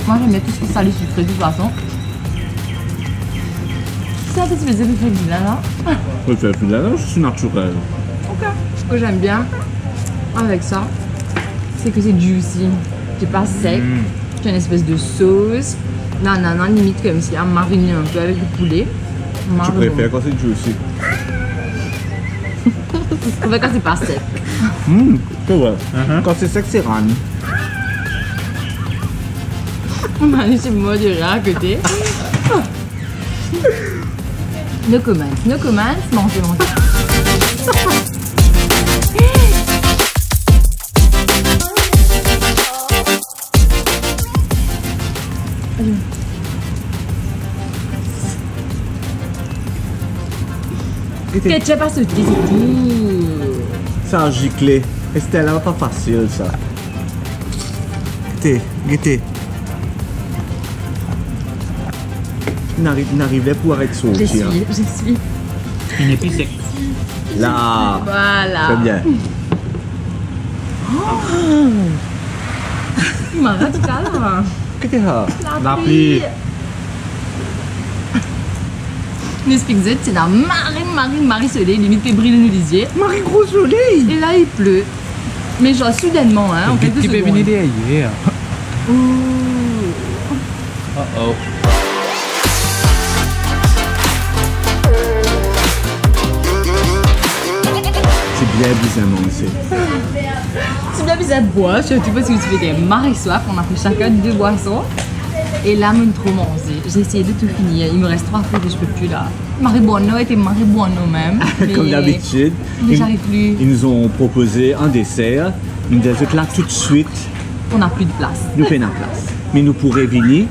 [SPEAKER 2] Moi j'aime bien tout ce qui est salé sucré de toute façon. C'est un petit peu de fait là.
[SPEAKER 4] Oui, c'est là, je suis naturel.
[SPEAKER 2] Ok. Ce que j'aime bien avec ça, c'est que c'est juicy. C'est pas sec. C'est une espèce de sauce. Non, limite comme si on mariné un peu avec du poulet.
[SPEAKER 4] Tu préfères quand c'est juicy?
[SPEAKER 2] Je préfère quand c'est pas sec.
[SPEAKER 4] C'est vrai. Quand c'est sec, c'est rane.
[SPEAKER 2] Manu, c'est modéré à côté. No comments, mangez. Ketchup à sauter, c'est tout.
[SPEAKER 4] Ça a giclé. Estelle, pas facile ça. Goûtez. N'arrivait pour avec son
[SPEAKER 2] Je suis.
[SPEAKER 6] Une épice sec.
[SPEAKER 4] Là.
[SPEAKER 2] Voilà.
[SPEAKER 4] Très bien.
[SPEAKER 2] Il m'a radical là.
[SPEAKER 4] Qu'est-ce que c'est ça?
[SPEAKER 6] La pluie.
[SPEAKER 2] Nous Spixet, c'est la marine soleil, limite fait briller nos lisiers.
[SPEAKER 4] Marie gros soleil.
[SPEAKER 2] Et là il pleut. Mais genre soudainement, hein, en quelques
[SPEAKER 6] Tu peux
[SPEAKER 2] secondes.
[SPEAKER 6] venir derrière.
[SPEAKER 2] Ouh.
[SPEAKER 6] Oh.
[SPEAKER 4] C'est bien bizarrement aussi.
[SPEAKER 2] C'est bien bizarre de boire, surtout parce que tu fais des marées soif. On a fait chacun 2 boissons. Et là, je trop mangé. J'ai essayé de tout finir. Il me reste 3 fruits et je peux plus là. Marie Buono était Marie Buono même.
[SPEAKER 4] Comme d'habitude.
[SPEAKER 2] Mais j'arrive plus.
[SPEAKER 4] Ils nous ont proposé un dessert. Nous disons que là tout de suite,
[SPEAKER 2] On n'a plus de place.
[SPEAKER 4] nous prenons la place. Mais nous pourrions venir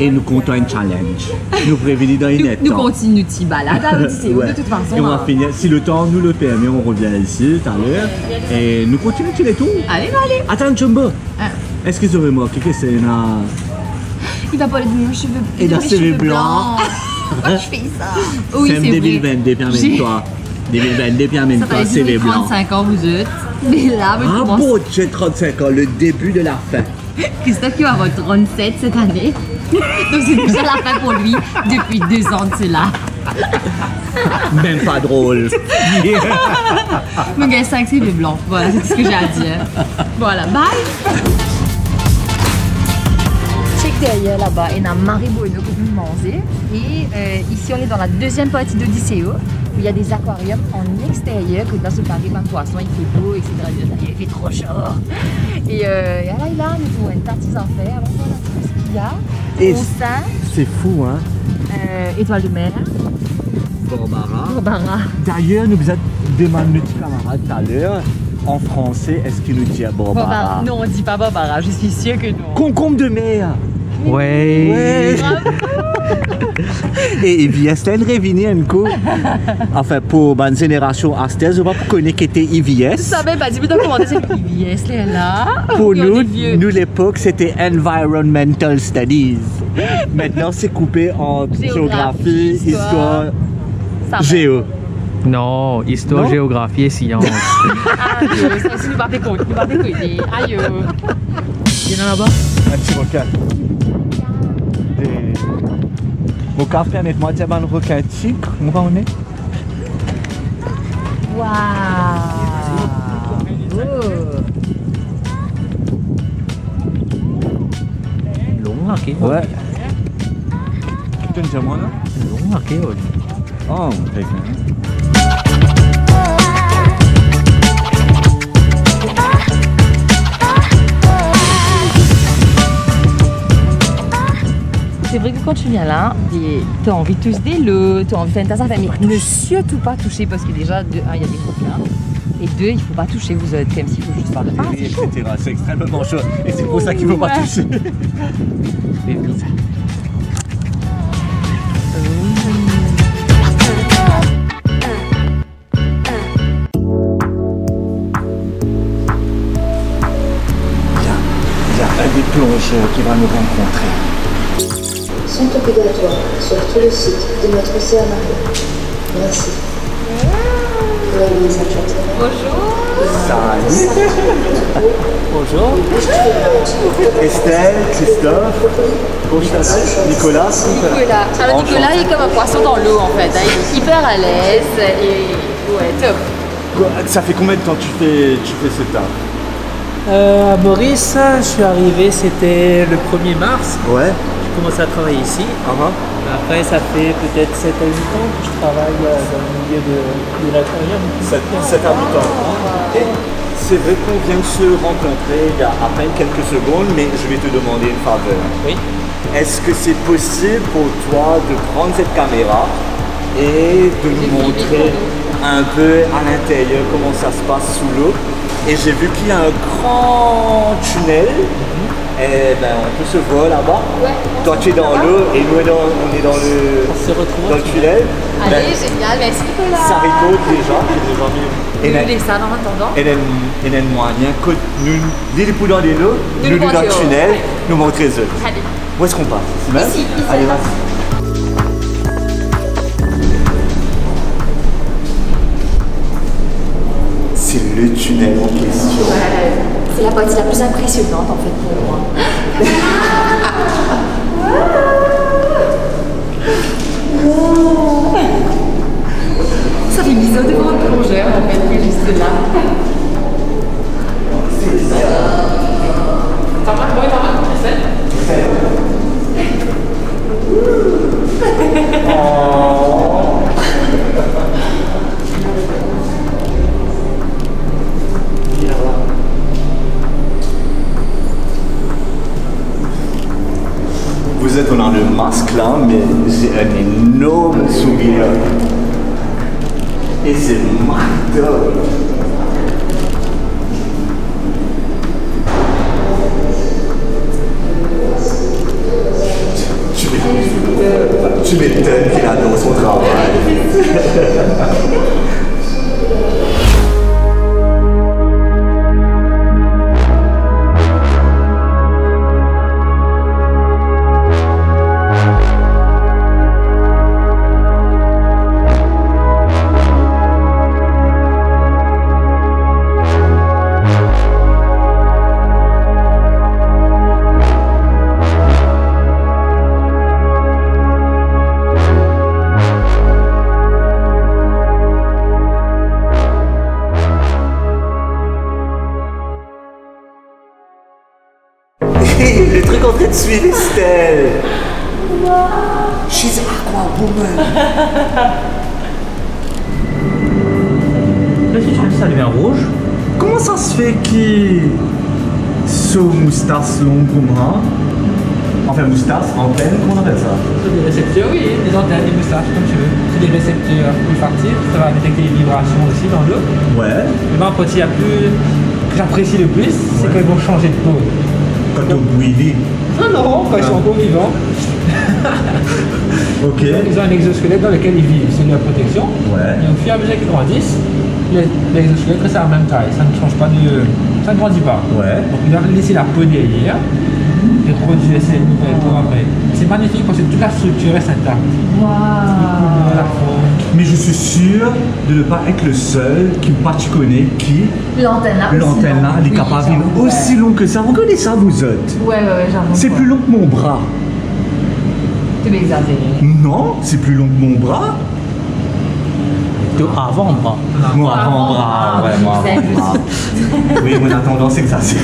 [SPEAKER 4] et nous comptons un challenge. Nous pourrions venir dans une
[SPEAKER 2] Nous
[SPEAKER 4] étape.
[SPEAKER 2] continuons de balade avec c'est
[SPEAKER 4] Ouais.
[SPEAKER 2] de toute façon.
[SPEAKER 4] Et on va
[SPEAKER 2] hein.
[SPEAKER 4] finir. Si le temps nous le permet, on revient ici tout à l'heure. Et nous continuons tous les tours.
[SPEAKER 2] Allez.
[SPEAKER 4] Attends, Jumbo.
[SPEAKER 2] Hein.
[SPEAKER 4] Est-ce que vous avez remarqué que c'est une...
[SPEAKER 2] Il va parler de mes cheveux
[SPEAKER 4] Et
[SPEAKER 2] de
[SPEAKER 4] d'un
[SPEAKER 2] mes
[SPEAKER 4] cheveux
[SPEAKER 2] cheveux
[SPEAKER 4] blancs.
[SPEAKER 2] Pourquoi je fais ça? Oui,
[SPEAKER 4] C'est
[SPEAKER 2] c'est vrai.
[SPEAKER 4] 2022, permets-toi. 2022,
[SPEAKER 2] Ça
[SPEAKER 4] permets-toi,
[SPEAKER 2] va
[SPEAKER 4] c'est les
[SPEAKER 2] être
[SPEAKER 4] blancs.
[SPEAKER 2] 35 ans, vous êtes. Mais là, vous
[SPEAKER 4] Ah
[SPEAKER 2] commencez.
[SPEAKER 4] bon, j'ai 35 ans, le début de la fin.
[SPEAKER 2] Christophe qui va avoir 37 cette année. Donc c'est déjà la fin pour lui depuis 2 ans de cela.
[SPEAKER 4] Même pas drôle.
[SPEAKER 2] Mon gars, 5 c'est les blancs. Voilà, c'est tout ce que j'ai à dire. Voilà, bye! Check derrière là-bas, il y a Marie Buono que vous mangez. Et ici, on est dans la deuxième partie d'Odysseo, où il y a des aquariums en extérieur, que dans ce parc, plein de poissons, il fait beau, etc. Il fait trop chaud. Et là, nous avons une tartine à faire. Alors voilà tout ce qu'il y a.
[SPEAKER 4] Et
[SPEAKER 2] Au sein,
[SPEAKER 4] c'est fou, hein.
[SPEAKER 2] étoile de mer,
[SPEAKER 4] Barbara.
[SPEAKER 2] Barbara.
[SPEAKER 4] D'ailleurs, nous vous avons demandé notre camarade tout à l'heure, en français, est-ce qu'il nous dit à Barbara?
[SPEAKER 2] Non, on dit pas Barbara, je suis sûre que non.
[SPEAKER 4] Concombre de mer.
[SPEAKER 6] Ouais.
[SPEAKER 4] Et IVS, revenu un coup. Enfin, pour ma génération Astel, je ne sais pas connaître qui était IVS.
[SPEAKER 2] Tu savais pas, dis-moi comment c'est IVS, là.
[SPEAKER 4] Pour
[SPEAKER 2] Et on
[SPEAKER 4] nous,
[SPEAKER 2] est vieux.
[SPEAKER 4] l'époque, c'était Environmental Studies. Maintenant, c'est coupé en géographie, histoire,
[SPEAKER 2] Ça va.
[SPEAKER 4] géo.
[SPEAKER 6] Non, histoire,
[SPEAKER 4] Non?
[SPEAKER 6] géographie et sciences.
[SPEAKER 2] Aïe, ça aussi, nous pas fait compte, nous pas fait connaître. Aïe. Il y en a là-bas.
[SPEAKER 4] Un petit requin. Mon café, permettez-moi de dire un requin tigre. On va en est.
[SPEAKER 2] Waouh.
[SPEAKER 6] Long marqué.
[SPEAKER 4] Ouais. Tu me dis moi là?
[SPEAKER 6] Long marqué, ouais.
[SPEAKER 4] Oh, quelqu'un.
[SPEAKER 2] c'est vrai que quand tu viens là, tu as envie de toucher des lots, tu as envie de faire une tasse à faire, mais ne surtout pas toucher parce que déjà, de un, il y a des coquins. Et deux, il faut pas toucher, vous êtes comme s'il faut juste parler. Ah, c'est chaud.
[SPEAKER 4] etc. C'est extrêmement chaud. Et c'est pour ça qu'il ne faut pas toucher.
[SPEAKER 2] Et comme ça.
[SPEAKER 4] Il y a un des plongeurs qui va nous rencontrer.
[SPEAKER 7] Sont obligatoires sur tout le site de notre océan marin. Merci. Ladies and gentlemen.
[SPEAKER 2] Bonjour.
[SPEAKER 4] Salut. Bonjour. Estelle, Christophe, Nicolas.
[SPEAKER 2] Nicolas. Alors Nicolas, il est comme un poisson dans l'eau en fait. Il est hyper à l'aise et ouais, top.
[SPEAKER 4] Ça fait combien de temps que tu fais ce taf?
[SPEAKER 8] À Maurice, je suis arrivé, c'était le 1er mars.
[SPEAKER 4] Ouais.
[SPEAKER 8] J'ai commencé à travailler ici. Après, ça fait peut-être 7 à 8 ans que je travaille dans le milieu de l'aquarium.
[SPEAKER 4] 7 à 8 ans. Et c'est vrai qu'on vient de se rencontrer il y a à peine quelques secondes, mais je vais te demander une faveur.
[SPEAKER 8] Oui.
[SPEAKER 4] Est-ce que c'est possible pour toi de prendre cette caméra et de nous montrer un peu à l'intérieur comment ça se passe sous l'eau? Et j'ai vu qu'il y a un grand tunnel. Et ben on peut se voir là-bas. Ouais, toi tu es dans l'eau et nous on est dans le tunnel.
[SPEAKER 2] Allez, génial, merci Nicolas.
[SPEAKER 4] Ça récolte déjà, j'ai déjà vu.
[SPEAKER 2] Et nous ça en attendant.
[SPEAKER 4] Et il moyen que nous, les poudres de l'eau, nous dans le tunnel, nous montrer eux.
[SPEAKER 2] Allez.
[SPEAKER 4] Où est-ce qu'on passe?
[SPEAKER 2] Ici.
[SPEAKER 4] Allez, vas-y. C'est le tunnel en question.
[SPEAKER 2] Ouais, c'est la partie la plus impressionnante en fait pour moi. Ça fait bizarre de voir un plongeur en fait qui est juste là.
[SPEAKER 5] Ça va, oui, ça va,
[SPEAKER 4] Vous êtes, on a le masque là, mais j'ai un énorme sourire. Et c'est magnifique. Tu m'étonnes qu'il adore son travail. Le truc en train de suivre Estelle. She's aqua woman.
[SPEAKER 8] Qu'est-ce que tu fais? Ça devient rouge.
[SPEAKER 4] Comment ça se fait qu'il sous moustache longue comme bras? Enfin moustache, antenne, comment on appelle ça?
[SPEAKER 5] C'est des récepteurs, oui, des antennes, des moustaches, comme tu veux. C'est des récepteurs olfactifs, ça va détecter les vibrations aussi dans l'eau.
[SPEAKER 4] Ouais.
[SPEAKER 5] Mais moi, quand il y a plus, que j'apprécie le plus, c'est quand ils vont changer de peau.
[SPEAKER 4] Quand on bouillit.
[SPEAKER 5] Ah non, quand ils sont encore vivants.
[SPEAKER 4] Ok.
[SPEAKER 5] Ils ont un exosquelette dans lequel ils vivent, c'est leur protection.
[SPEAKER 4] Ouais.
[SPEAKER 5] Et au fur et à mesure qu'ils grandissent, l'exosquelette reste à la même taille, ça ne change pas de. Ça ne grandit pas.
[SPEAKER 4] Ouais.
[SPEAKER 5] Donc il va laisser la peau derrière et reproduire ses nouvelles peaux après. C'est magnifique parce que toute la structure reste intacte.
[SPEAKER 4] Mais je suis sûr de ne pas être le seul qui tu connais qui
[SPEAKER 2] L'antenne là,
[SPEAKER 4] elle est capable de vivre aussi long que ça. Vous connaissez ça vous autres?
[SPEAKER 2] Ouais, j'avoue.
[SPEAKER 4] C'est plus long que mon bras.
[SPEAKER 2] Tu m'exagères.
[SPEAKER 4] Non, c'est plus long que mon bras.
[SPEAKER 8] Avant-bras.
[SPEAKER 4] Moi avant-bras, ouais, moi avant-bras. Oui, mon attendant c'est exagéré.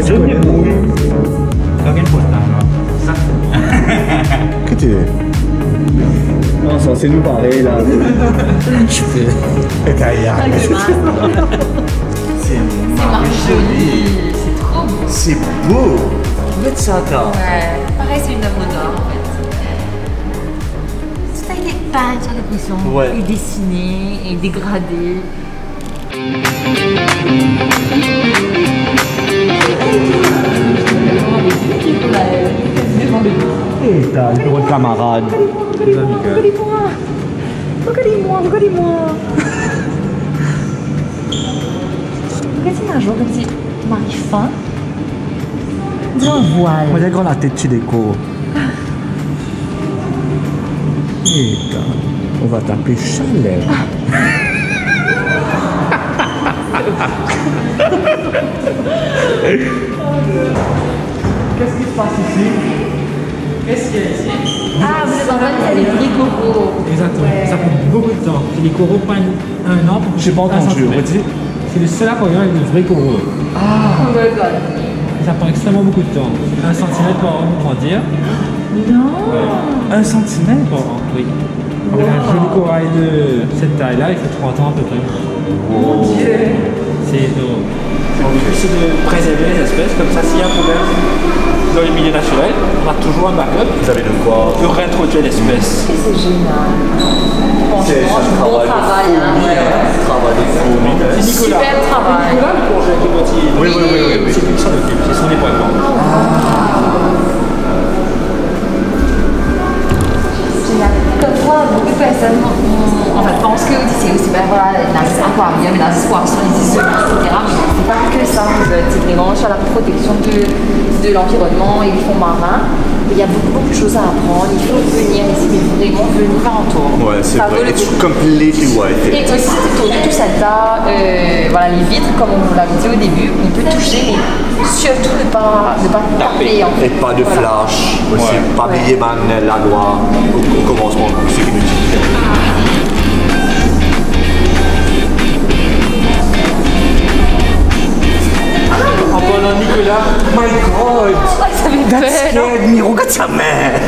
[SPEAKER 8] Je viens de mourir. Regarde ça.
[SPEAKER 4] Que tu es? Non, c'est nous parler là.
[SPEAKER 8] Je peux.
[SPEAKER 4] Et t'as
[SPEAKER 2] C'est joli, c'est trop beau.
[SPEAKER 1] c'est beau. Mettre ça là.
[SPEAKER 2] Ouais. Pareil, c'est une œuvre d'art en fait. Tout a été peint, j'ai l'impression.
[SPEAKER 1] Ouais.
[SPEAKER 2] Et dessiné, et dégradé.
[SPEAKER 4] Et t'as le bureau de camarade.
[SPEAKER 2] Regardez-moi. Regardez-moi, regardez-moi. Regardez un jour comme si Marie fin. Dis un voile.
[SPEAKER 4] On dirait qu'on a la tête déco. Et on va taper Chanel.
[SPEAKER 5] Qu'est-ce qui se passe ici? Qu'est-ce qu'il y a ici?
[SPEAKER 2] Ah, vous êtes en train de faire des coraux.
[SPEAKER 5] Exactement. Ça prend beaucoup de temps. Les coraux prennent un an pour.
[SPEAKER 4] J'ai pas entendu, redis.
[SPEAKER 5] C'est le seul aquarium avec de vrais coraux.
[SPEAKER 2] Oh my god.
[SPEAKER 5] Ça prend extrêmement beaucoup de temps. 1 centimètre pour grandir.
[SPEAKER 2] Non.
[SPEAKER 4] 1 centimètre?
[SPEAKER 5] Oui. Avec un joli corail de cette taille-là, il faut 30 ans à peu près.
[SPEAKER 2] Mon Dieu.
[SPEAKER 5] C'est énorme. Le but, c'est de préserver les espèces, comme ça, s'il y a un problème dans les milieux naturels, on a toujours un backup.
[SPEAKER 1] Vous avez de quoi?
[SPEAKER 5] De réintroduire l'espèce.
[SPEAKER 2] Et c'est génial.
[SPEAKER 1] C'est
[SPEAKER 2] Franchement,
[SPEAKER 1] un
[SPEAKER 2] bon travail. Hein, ouais.
[SPEAKER 1] Travail de fourmi.
[SPEAKER 5] C'est Nicolas.
[SPEAKER 2] Super travail.
[SPEAKER 5] Nicolas, le projet qui motive.
[SPEAKER 1] Oui.
[SPEAKER 5] C'est lui qui s'en occupe, c'est son département.
[SPEAKER 2] Génial. Comme quoi, beaucoup de personnes pensent que Odyssée, c'est ben voilà, dans les aquariums, dans les poissons, les iseux, etc. Mais c'est pas que ça, en fait. C'est vraiment sur la protection de l'environnement et du fond marin. Il y a beaucoup de choses à apprendre. Il faut venir ici, mais vraiment venir faire un tour.
[SPEAKER 1] Ouais, c'est
[SPEAKER 2] Ça vaut
[SPEAKER 1] vrai.
[SPEAKER 2] le
[SPEAKER 1] It's
[SPEAKER 2] coup.
[SPEAKER 1] completely worth
[SPEAKER 2] Et
[SPEAKER 1] it.
[SPEAKER 2] aussi, autour de tout ça, voilà, les vitres, comme on vous l'avait dit au début, on peut toucher, mais surtout ne pas taper. En fait.
[SPEAKER 1] Et pas de
[SPEAKER 2] Voilà.
[SPEAKER 1] flash. Aussi, pas
[SPEAKER 2] Ouais.
[SPEAKER 1] payer la loi au commencement du cours, c'est inutile.
[SPEAKER 5] En parlant de Nicolas,
[SPEAKER 1] My God!
[SPEAKER 2] Ah, ça fait
[SPEAKER 1] That's
[SPEAKER 2] peur.
[SPEAKER 1] scared me. Regarde sa mère!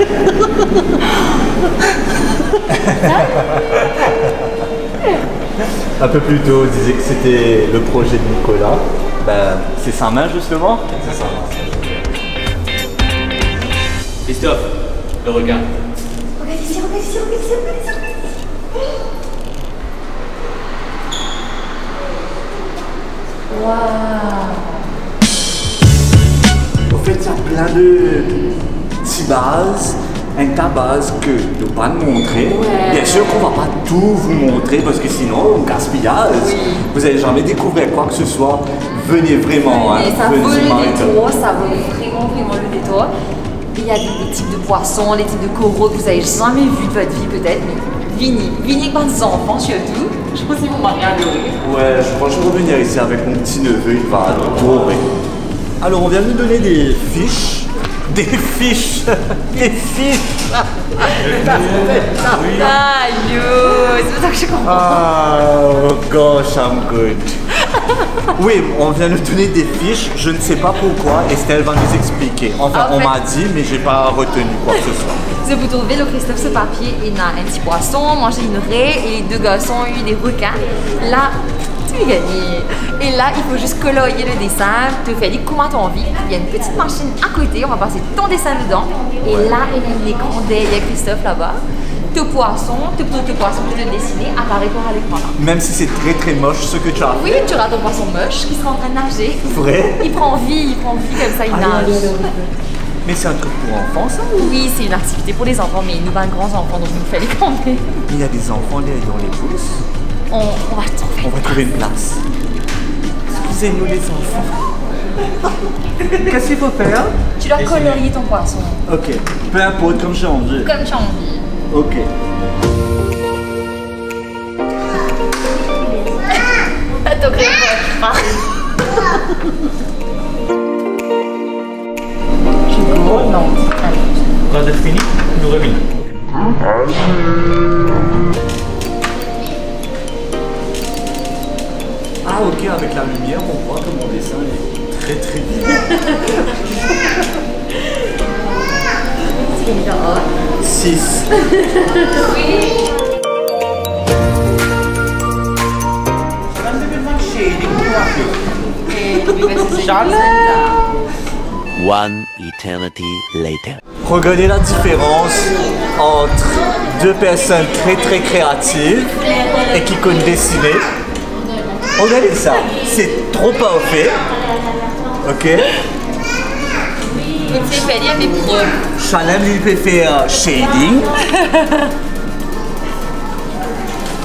[SPEAKER 1] Un peu plus tôt, on disait que c'était le projet de Nicolas. Ben, c'est sa main justement. C'est sa main.
[SPEAKER 6] Christophe, le regard.
[SPEAKER 2] Regarde ici, regarde ici, regarde ici, regarde ici. Waouh.
[SPEAKER 1] En fait, il y a plein de petites bases, un tas de bases que je ne peux pas nous montrer.
[SPEAKER 2] Ouais.
[SPEAKER 1] Bien sûr qu'on ne va pas tout vous montrer parce que sinon, on gaspillage.
[SPEAKER 2] Oui.
[SPEAKER 1] Vous n'allez jamais découvrir quoi que ce soit. Venez vraiment.
[SPEAKER 2] Et
[SPEAKER 1] hein,
[SPEAKER 2] ça
[SPEAKER 1] venez
[SPEAKER 2] vaut
[SPEAKER 1] sur
[SPEAKER 2] le
[SPEAKER 1] Mariton.
[SPEAKER 2] détour, ça vaut vraiment le détour. Il y a des types de poissons, des types de coraux que vous n'avez jamais vus de votre vie peut-être, mais venez avec vos enfants surtout. Je pense qu'ils vont m'adorer.
[SPEAKER 1] Ouais, je crois que je vais revenir ici avec mon petit neveu, il va adorer. Alors, on vient de nous donner des fiches. Des fiches. Des fiches.
[SPEAKER 2] Ah yo, c'est pour ça que je comprends.
[SPEAKER 1] Oh gosh, I'm good. Oui, on vient de nous donner des fiches, je ne sais pas pourquoi, Estelle va nous expliquer. Enfin,
[SPEAKER 2] En
[SPEAKER 1] on
[SPEAKER 2] fait-
[SPEAKER 1] m'a dit, mais j'ai pas retenu quoi que ce soit.
[SPEAKER 2] Si vous trouvez le Christophe ce papier, il a un petit poisson, mangé une raie et les deux garçons ont eu des requins. Là, tu es gagné. Et là, il faut juste colorier le dessin, te faire dire comment tu as envie. Il y a une petite machine à côté, on va passer ton dessin dedans. Et là, il y a un écran derrière Christophe là-bas. Te poisson que tu as dessiné apparaît pour à l'écran là.
[SPEAKER 1] Même si c'est très très moche ce que tu as
[SPEAKER 2] Oui,
[SPEAKER 1] fait.
[SPEAKER 2] tu auras ton poisson moche qui sera en train de nager.
[SPEAKER 1] Vrai?
[SPEAKER 2] Il prend vie comme ça, il nage.
[SPEAKER 1] Mais c'est un truc pour enfants ça?
[SPEAKER 2] Oui, c'est une activité pour les enfants, mais nous, ben, grands enfants, donc il nous fallait quand même.
[SPEAKER 1] Il y a des enfants derrière les pouces.
[SPEAKER 2] On va trouver.
[SPEAKER 1] On va trouver une place. Excusez-nous les enfants. Qu'est-ce qu'il faut faire?
[SPEAKER 2] Tu dois colorier ton poisson,
[SPEAKER 1] Ok, peu importe, comme j'ai envie.
[SPEAKER 2] comme tu as envie.
[SPEAKER 1] Ok.
[SPEAKER 2] Attends, je go, non. Allez.
[SPEAKER 6] Quand c'est fini, nous revenons.
[SPEAKER 1] Ah ok, avec la lumière, on voit que mon dessin est très très vite.
[SPEAKER 2] C'est bien.
[SPEAKER 1] 6.
[SPEAKER 2] Oui.
[SPEAKER 1] C'est un peu shading.
[SPEAKER 2] Charlotte.
[SPEAKER 9] One eternity later.
[SPEAKER 4] Regardez la différence entre deux personnes très créatives et qui connaissent dessiner. Regardez ça, c'est trop parfait. Ok.
[SPEAKER 2] Vous préférez avec pro.
[SPEAKER 4] Chanel lui peut faire shading.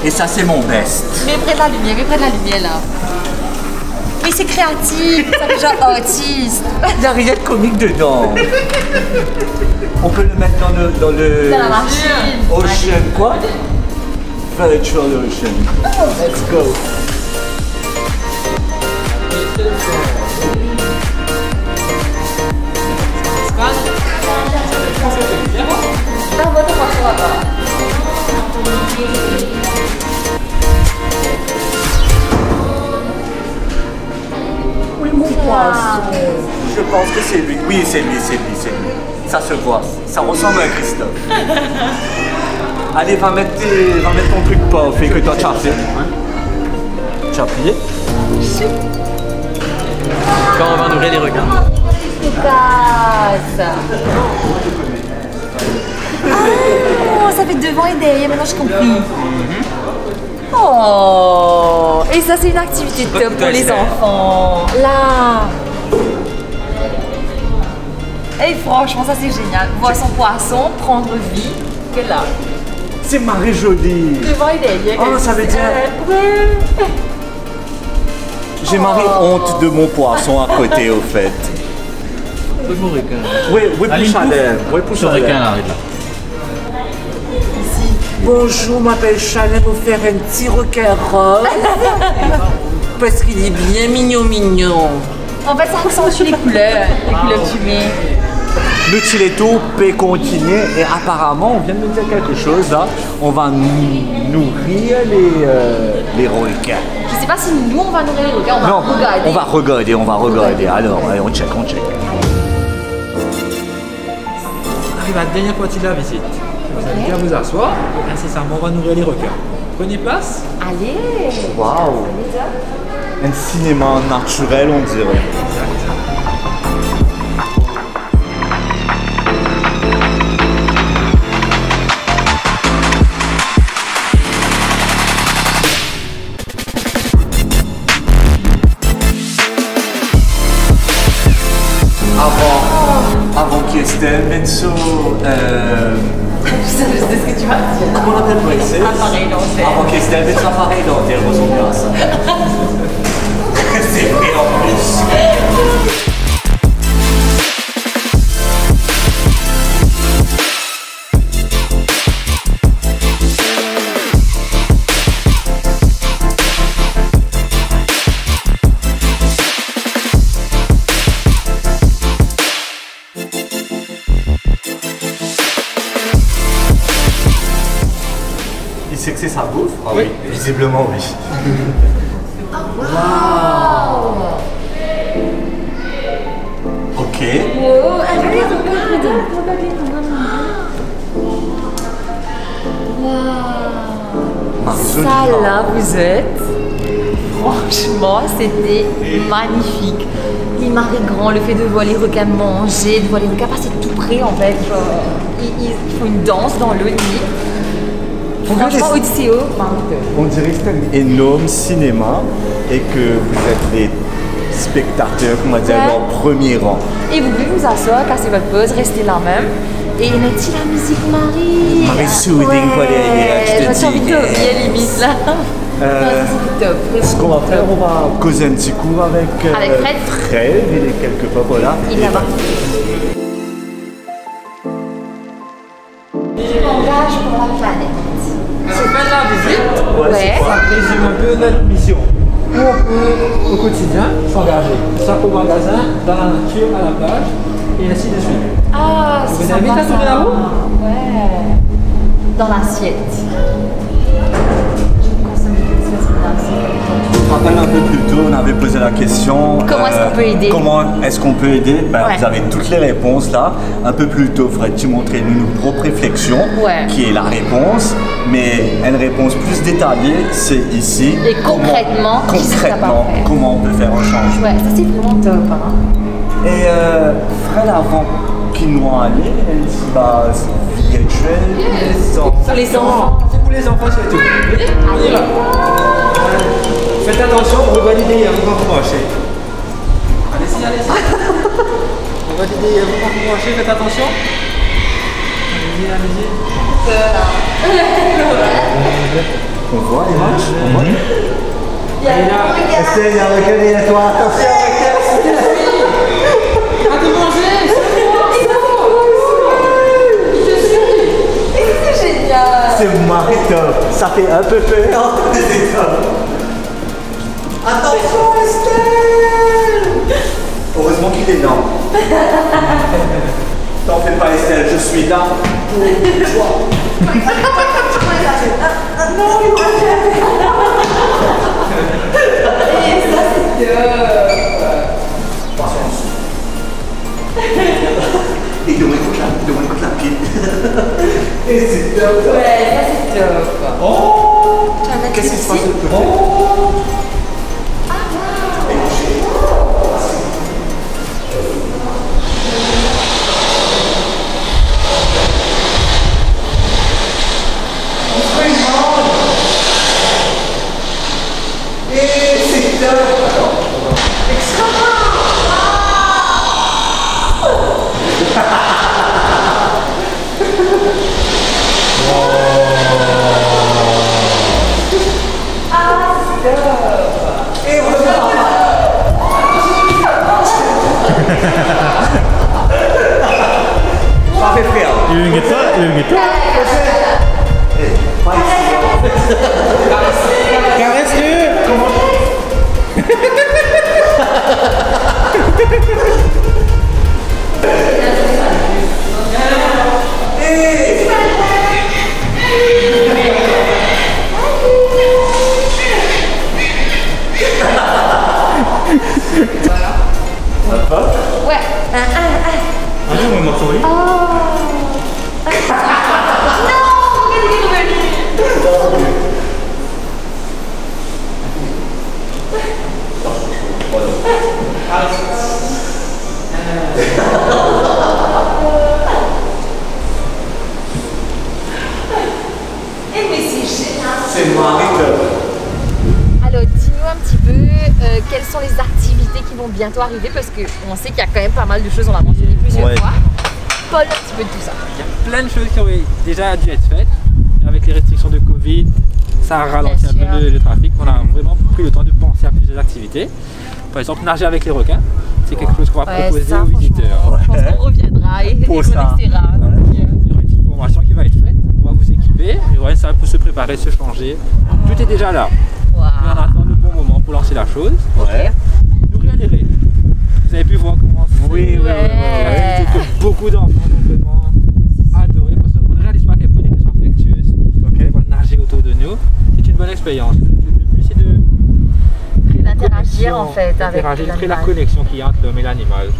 [SPEAKER 4] Et ça c'est mon best.
[SPEAKER 2] Mais près de la lumière, là. Mais c'est créatif, ça fait genre artiste.
[SPEAKER 4] Il n'y a rien de comique dedans. On peut le mettre dans
[SPEAKER 2] la machine.
[SPEAKER 4] Ocean quoi? Virtual Ocean. Let's go. Oui, mon poisson. Je pense que c'est lui. Oui, c'est lui. Ça se voit. Ça ressemble à Christophe. Allez, va mettre ton truc parfait que toi tu as fait. Tu as plié?
[SPEAKER 6] Quand on va nourrir les requins.
[SPEAKER 2] Oh, ça fait devant et derrière, maintenant j'ai compris. Oh, et ça c'est une activité top pour les enfants. Là. Et franchement, ça c'est génial. Voir son poisson prendre vie. Que là.
[SPEAKER 4] C'est marré joli.
[SPEAKER 2] Devant et derrière.
[SPEAKER 4] Oh, ça veut dire.
[SPEAKER 2] Ouais.
[SPEAKER 4] J'ai marré honte de mon poisson à côté, au fait.
[SPEAKER 6] C'est mon requin.
[SPEAKER 4] Oui, pour Chanel. Oui, pour
[SPEAKER 6] Ce requin là, arrête là.
[SPEAKER 4] Bonjour, je m'appelle Chanel pour faire un petit requin rose. Parce qu'il est bien mignon.
[SPEAKER 2] En fait, ça accentue les couleurs que tu mets.
[SPEAKER 4] Le Tiletto peut continuer et apparemment, on vient de me dire quelque chose là. On va nourrir les requins.
[SPEAKER 2] Je sais pas si nous on va nourrir les requins, on va regarder.
[SPEAKER 4] On va regarder. Alors, allez, on check.
[SPEAKER 5] Arrive à la dernière partie de la visite. Vous allez bien vous asseoir. Incessamment, on va nourrir les requins. Prenez place.
[SPEAKER 2] Allez.
[SPEAKER 4] Waouh. Un cinéma naturel, on dirait. Avant qu'Estelle mette sur...
[SPEAKER 2] Je sais ce que tu vas dire.
[SPEAKER 4] Comment on appelle ça ici?
[SPEAKER 2] Appareil dentaire.
[SPEAKER 4] Avant qu'Estelle mette son appareil dentaire, ressemble à ça. C'est vrai en plus. C'est que c'est sa bouffe? Ah oui, visiblement oui. Waouh! Ok.
[SPEAKER 2] Wow, regarde. Waouh! Ça là, vous êtes. Franchement, c'était magnifique. Les marées grands, le fait de voir les requins manger, de voir les requins passer tout près en fait. Genre, ils font une danse dans l'eau limite. Franchement, Odisseo,
[SPEAKER 4] on dirait que c'est un énorme cinéma et que vous êtes les spectateurs, on va dire, en premier rang.
[SPEAKER 2] Et vous pouvez vous asseoir, casser votre pause, rester là même. Et mettez la musique Marie.
[SPEAKER 4] Marie soothing pour derrière, je te dis.
[SPEAKER 2] J'ai envie de dormir limite là. C'est top.
[SPEAKER 4] Ce qu'on va faire, on va causer un petit coup avec
[SPEAKER 2] Fred.
[SPEAKER 4] Fred, il est quelque part voilà.
[SPEAKER 2] Il est là-bas. Je m'engage pour la planète.
[SPEAKER 5] C'est pas la visite.
[SPEAKER 2] Ouais.
[SPEAKER 5] Ça résume un peu notre mission. Où on peut, au quotidien, s'engager. Ça au magasin, dans la nature, à la plage, et ainsi de suite.
[SPEAKER 2] Ah, c'est
[SPEAKER 5] Vous invite à tourner la roue?
[SPEAKER 2] Ouais. Dans l'assiette. Je consomme des
[SPEAKER 4] Je me rappelle un peu plus tôt, on avait posé la question.
[SPEAKER 2] Comment est-ce qu'on peut aider?
[SPEAKER 4] Comment est-ce qu'on peut aider? Ben,
[SPEAKER 2] Ouais.
[SPEAKER 4] Vous avez toutes les réponses là. Un peu plus tôt, Fred, tu montrais nos propres réflexions,
[SPEAKER 2] Ouais.
[SPEAKER 4] qui est la réponse. Mais une réponse plus détaillée, c'est ici.
[SPEAKER 2] Et concrètement, qu'est-ce que t'as pas fait?
[SPEAKER 4] Comment on peut faire un changement.
[SPEAKER 2] Ouais, ça c'est vraiment top. Hein.
[SPEAKER 4] Et avant qu'ils nous aller, elle dit bah c'est virtuel
[SPEAKER 2] Pour les enfants.
[SPEAKER 5] C'est pour les enfants surtout. On y va. Faites attention, on va valider, on va vous brancher. Allez-y, allez-y. On va valider, on va vous brancher, faites attention. Allez-y, allez-y.
[SPEAKER 4] On voit les matchs, on voit.
[SPEAKER 5] Essaye,
[SPEAKER 4] regarde-toi, attention.
[SPEAKER 5] À te manger, c'est moi.
[SPEAKER 2] C'est génial.
[SPEAKER 4] C'est Marie-Top, ça fait un peu peur, mais c'est top. Attention Estelle. Heureusement qu'il est là. T'en fais pas Estelle, je suis là pour toi.
[SPEAKER 2] Et ça c'est top.
[SPEAKER 4] Patience. Et donne-moi la pied. Et c'est top.
[SPEAKER 2] Ouais, ça c'est top.
[SPEAKER 4] Oh.
[SPEAKER 2] Tu vas mettre
[SPEAKER 4] Qu'est-ce qui se passe
[SPEAKER 2] ici.
[SPEAKER 4] de l'autre côté?
[SPEAKER 2] Ouais.
[SPEAKER 5] Allez, on va m'en
[SPEAKER 4] C'est Marie-Top.
[SPEAKER 2] Alors, dis-nous un petit peu quelles sont les activités qui vont bientôt arriver parce qu'on sait qu'il y a quand même pas mal de choses, on l'a mentionné plusieurs fois. Paul, un petit peu de tout ça.
[SPEAKER 5] Il y a plein de choses qui ont déjà dû être faites. Avec les restrictions de Covid, ça a ralenti un peu le trafic. On a vraiment pris le temps de penser à plusieurs activités. Par exemple, nager avec les requins. C'est quelque chose qu'on va proposer
[SPEAKER 2] ça,
[SPEAKER 5] aux visiteurs.
[SPEAKER 2] Je pense qu'on reviendra et on essaiera.
[SPEAKER 5] Il y aura une petite formation qui va être faite. On va vous équiper. Et ça peut se préparer, se changer. Tout est déjà là.
[SPEAKER 2] Wow.
[SPEAKER 5] Mais on attend le bon moment pour lancer la chose.
[SPEAKER 4] Ouais.
[SPEAKER 5] Nous réalérer. Vous avez pu voir comment c'est.
[SPEAKER 4] Oui.
[SPEAKER 5] Que beaucoup d'enfants vont vraiment adorer parce qu'on ne réalise pas à quel point ils sont affectueuses. On va nager autour de nous. C'est une bonne expérience. Le but c'est de créer
[SPEAKER 2] d'interagir en fait avec
[SPEAKER 5] créer la connexion qu'il y a entre l'homme et l'animal.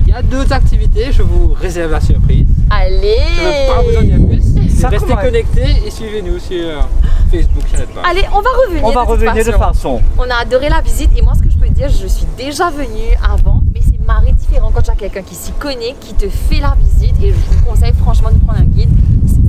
[SPEAKER 5] Il y a d'autres activités, je vous réserve la surprise.
[SPEAKER 2] Allez!
[SPEAKER 5] Je ne veux pas vous en dire plus. Restez connectés et suivez-nous sur Facebook, sur notre page.
[SPEAKER 2] Allez, on va revenir.
[SPEAKER 4] On va revenir de façon.
[SPEAKER 2] On a adoré la visite et moi ce que je peux dire, je suis déjà venue avant, mais c'est marré différent quand tu as quelqu'un qui s'y connaît, qui te fait la visite et je vous conseille franchement de prendre un guide,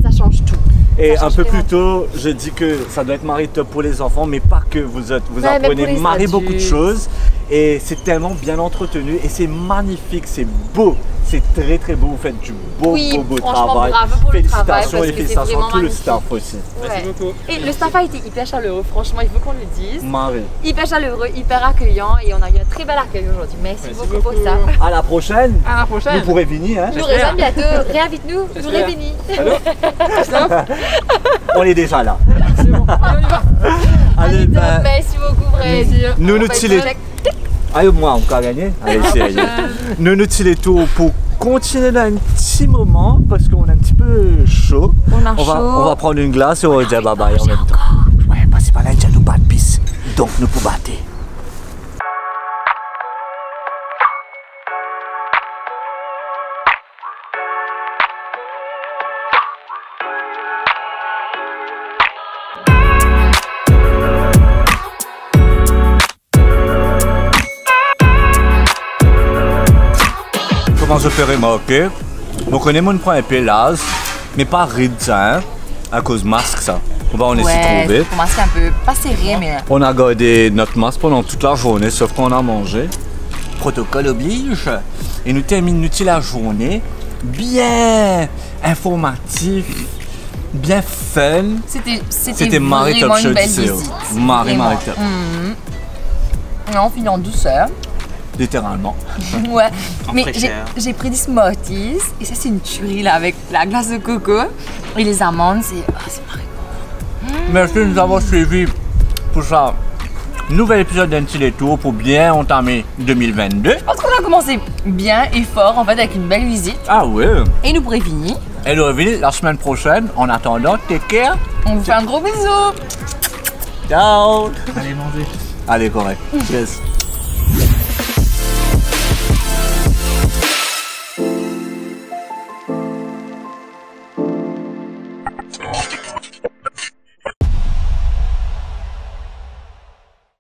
[SPEAKER 2] ça change tout.
[SPEAKER 4] Et un peu plus tôt, je dis que ça doit être Marie-Top pour les enfants, mais pas que vous apprenez Marie beaucoup de choses. Et c'est tellement bien entretenu et c'est magnifique, c'est beau, c'est très très beau, vous faites du beau travail.
[SPEAKER 2] Bravo pour
[SPEAKER 4] félicitations
[SPEAKER 2] le
[SPEAKER 4] et félicitations à tout le staff aussi.
[SPEAKER 5] Merci beaucoup.
[SPEAKER 2] Et le staff a été hyper chaleureux, franchement, il faut qu'on le dise.
[SPEAKER 4] Marie.
[SPEAKER 2] Hyper chaleureux, hyper accueillant et on a eu un très bel accueil aujourd'hui. Merci beaucoup pour ça.
[SPEAKER 4] À la prochaine.
[SPEAKER 5] À la prochaine.
[SPEAKER 4] Vous pourrez venir. Hein.
[SPEAKER 2] Nous rejoignons bientôt. Réinvite-nous, nous révenir.
[SPEAKER 4] On est déjà là.
[SPEAKER 5] C'est bon, allez, on y va.
[SPEAKER 4] Allez,
[SPEAKER 2] merci beaucoup, Fred.
[SPEAKER 4] Nous nous tirons. Allez, moi, on va gagner. Allez, c'est nous nous tirons tout pour continuer là un petit moment parce qu'on est un petit peu chaud. On va prendre une glace et on va dire bye bye en même temps. Ouais, parce que là, il y a nous pas de pisse. Donc, nous pouvons battre. Comment je fais remarquer, vous connaissez mon point épée mais pas ride ça, hein, à cause masque ça. On va en laisser trop vite.
[SPEAKER 2] Pour masquer un peu, pas serré, mais...
[SPEAKER 4] On a gardé notre masque pendant toute la journée, sauf qu'on a mangé. Protocole oblige. Et nous terminons la journée bien informatif, bien fun.
[SPEAKER 2] C'était
[SPEAKER 4] Marie
[SPEAKER 2] vraiment
[SPEAKER 4] Top Show
[SPEAKER 2] une belle
[SPEAKER 4] du CO.
[SPEAKER 2] visite.
[SPEAKER 4] Marie Top.
[SPEAKER 2] Et on finit en douceur.
[SPEAKER 4] Littéralement.
[SPEAKER 2] Ouais, mais
[SPEAKER 8] fraîcheur.
[SPEAKER 2] j'ai pris des Smarties et ça c'est une tuerie là avec la glace de coco et les amandes, c'est Marie.
[SPEAKER 4] Merci de nous avoir suivis pour ça. Nouvel épisode d'un petit détour pour bien entamer 2022.
[SPEAKER 2] Je pense qu'on a commencé bien et fort en fait avec une belle visite.
[SPEAKER 4] Ah ouais.
[SPEAKER 2] Et nous pourrez finir.
[SPEAKER 4] Et nous revenons la semaine prochaine. En attendant, take care.
[SPEAKER 2] On vous fait un gros bisou.
[SPEAKER 4] Ciao.
[SPEAKER 6] Allez manger.
[SPEAKER 4] Allez, correct. Yes.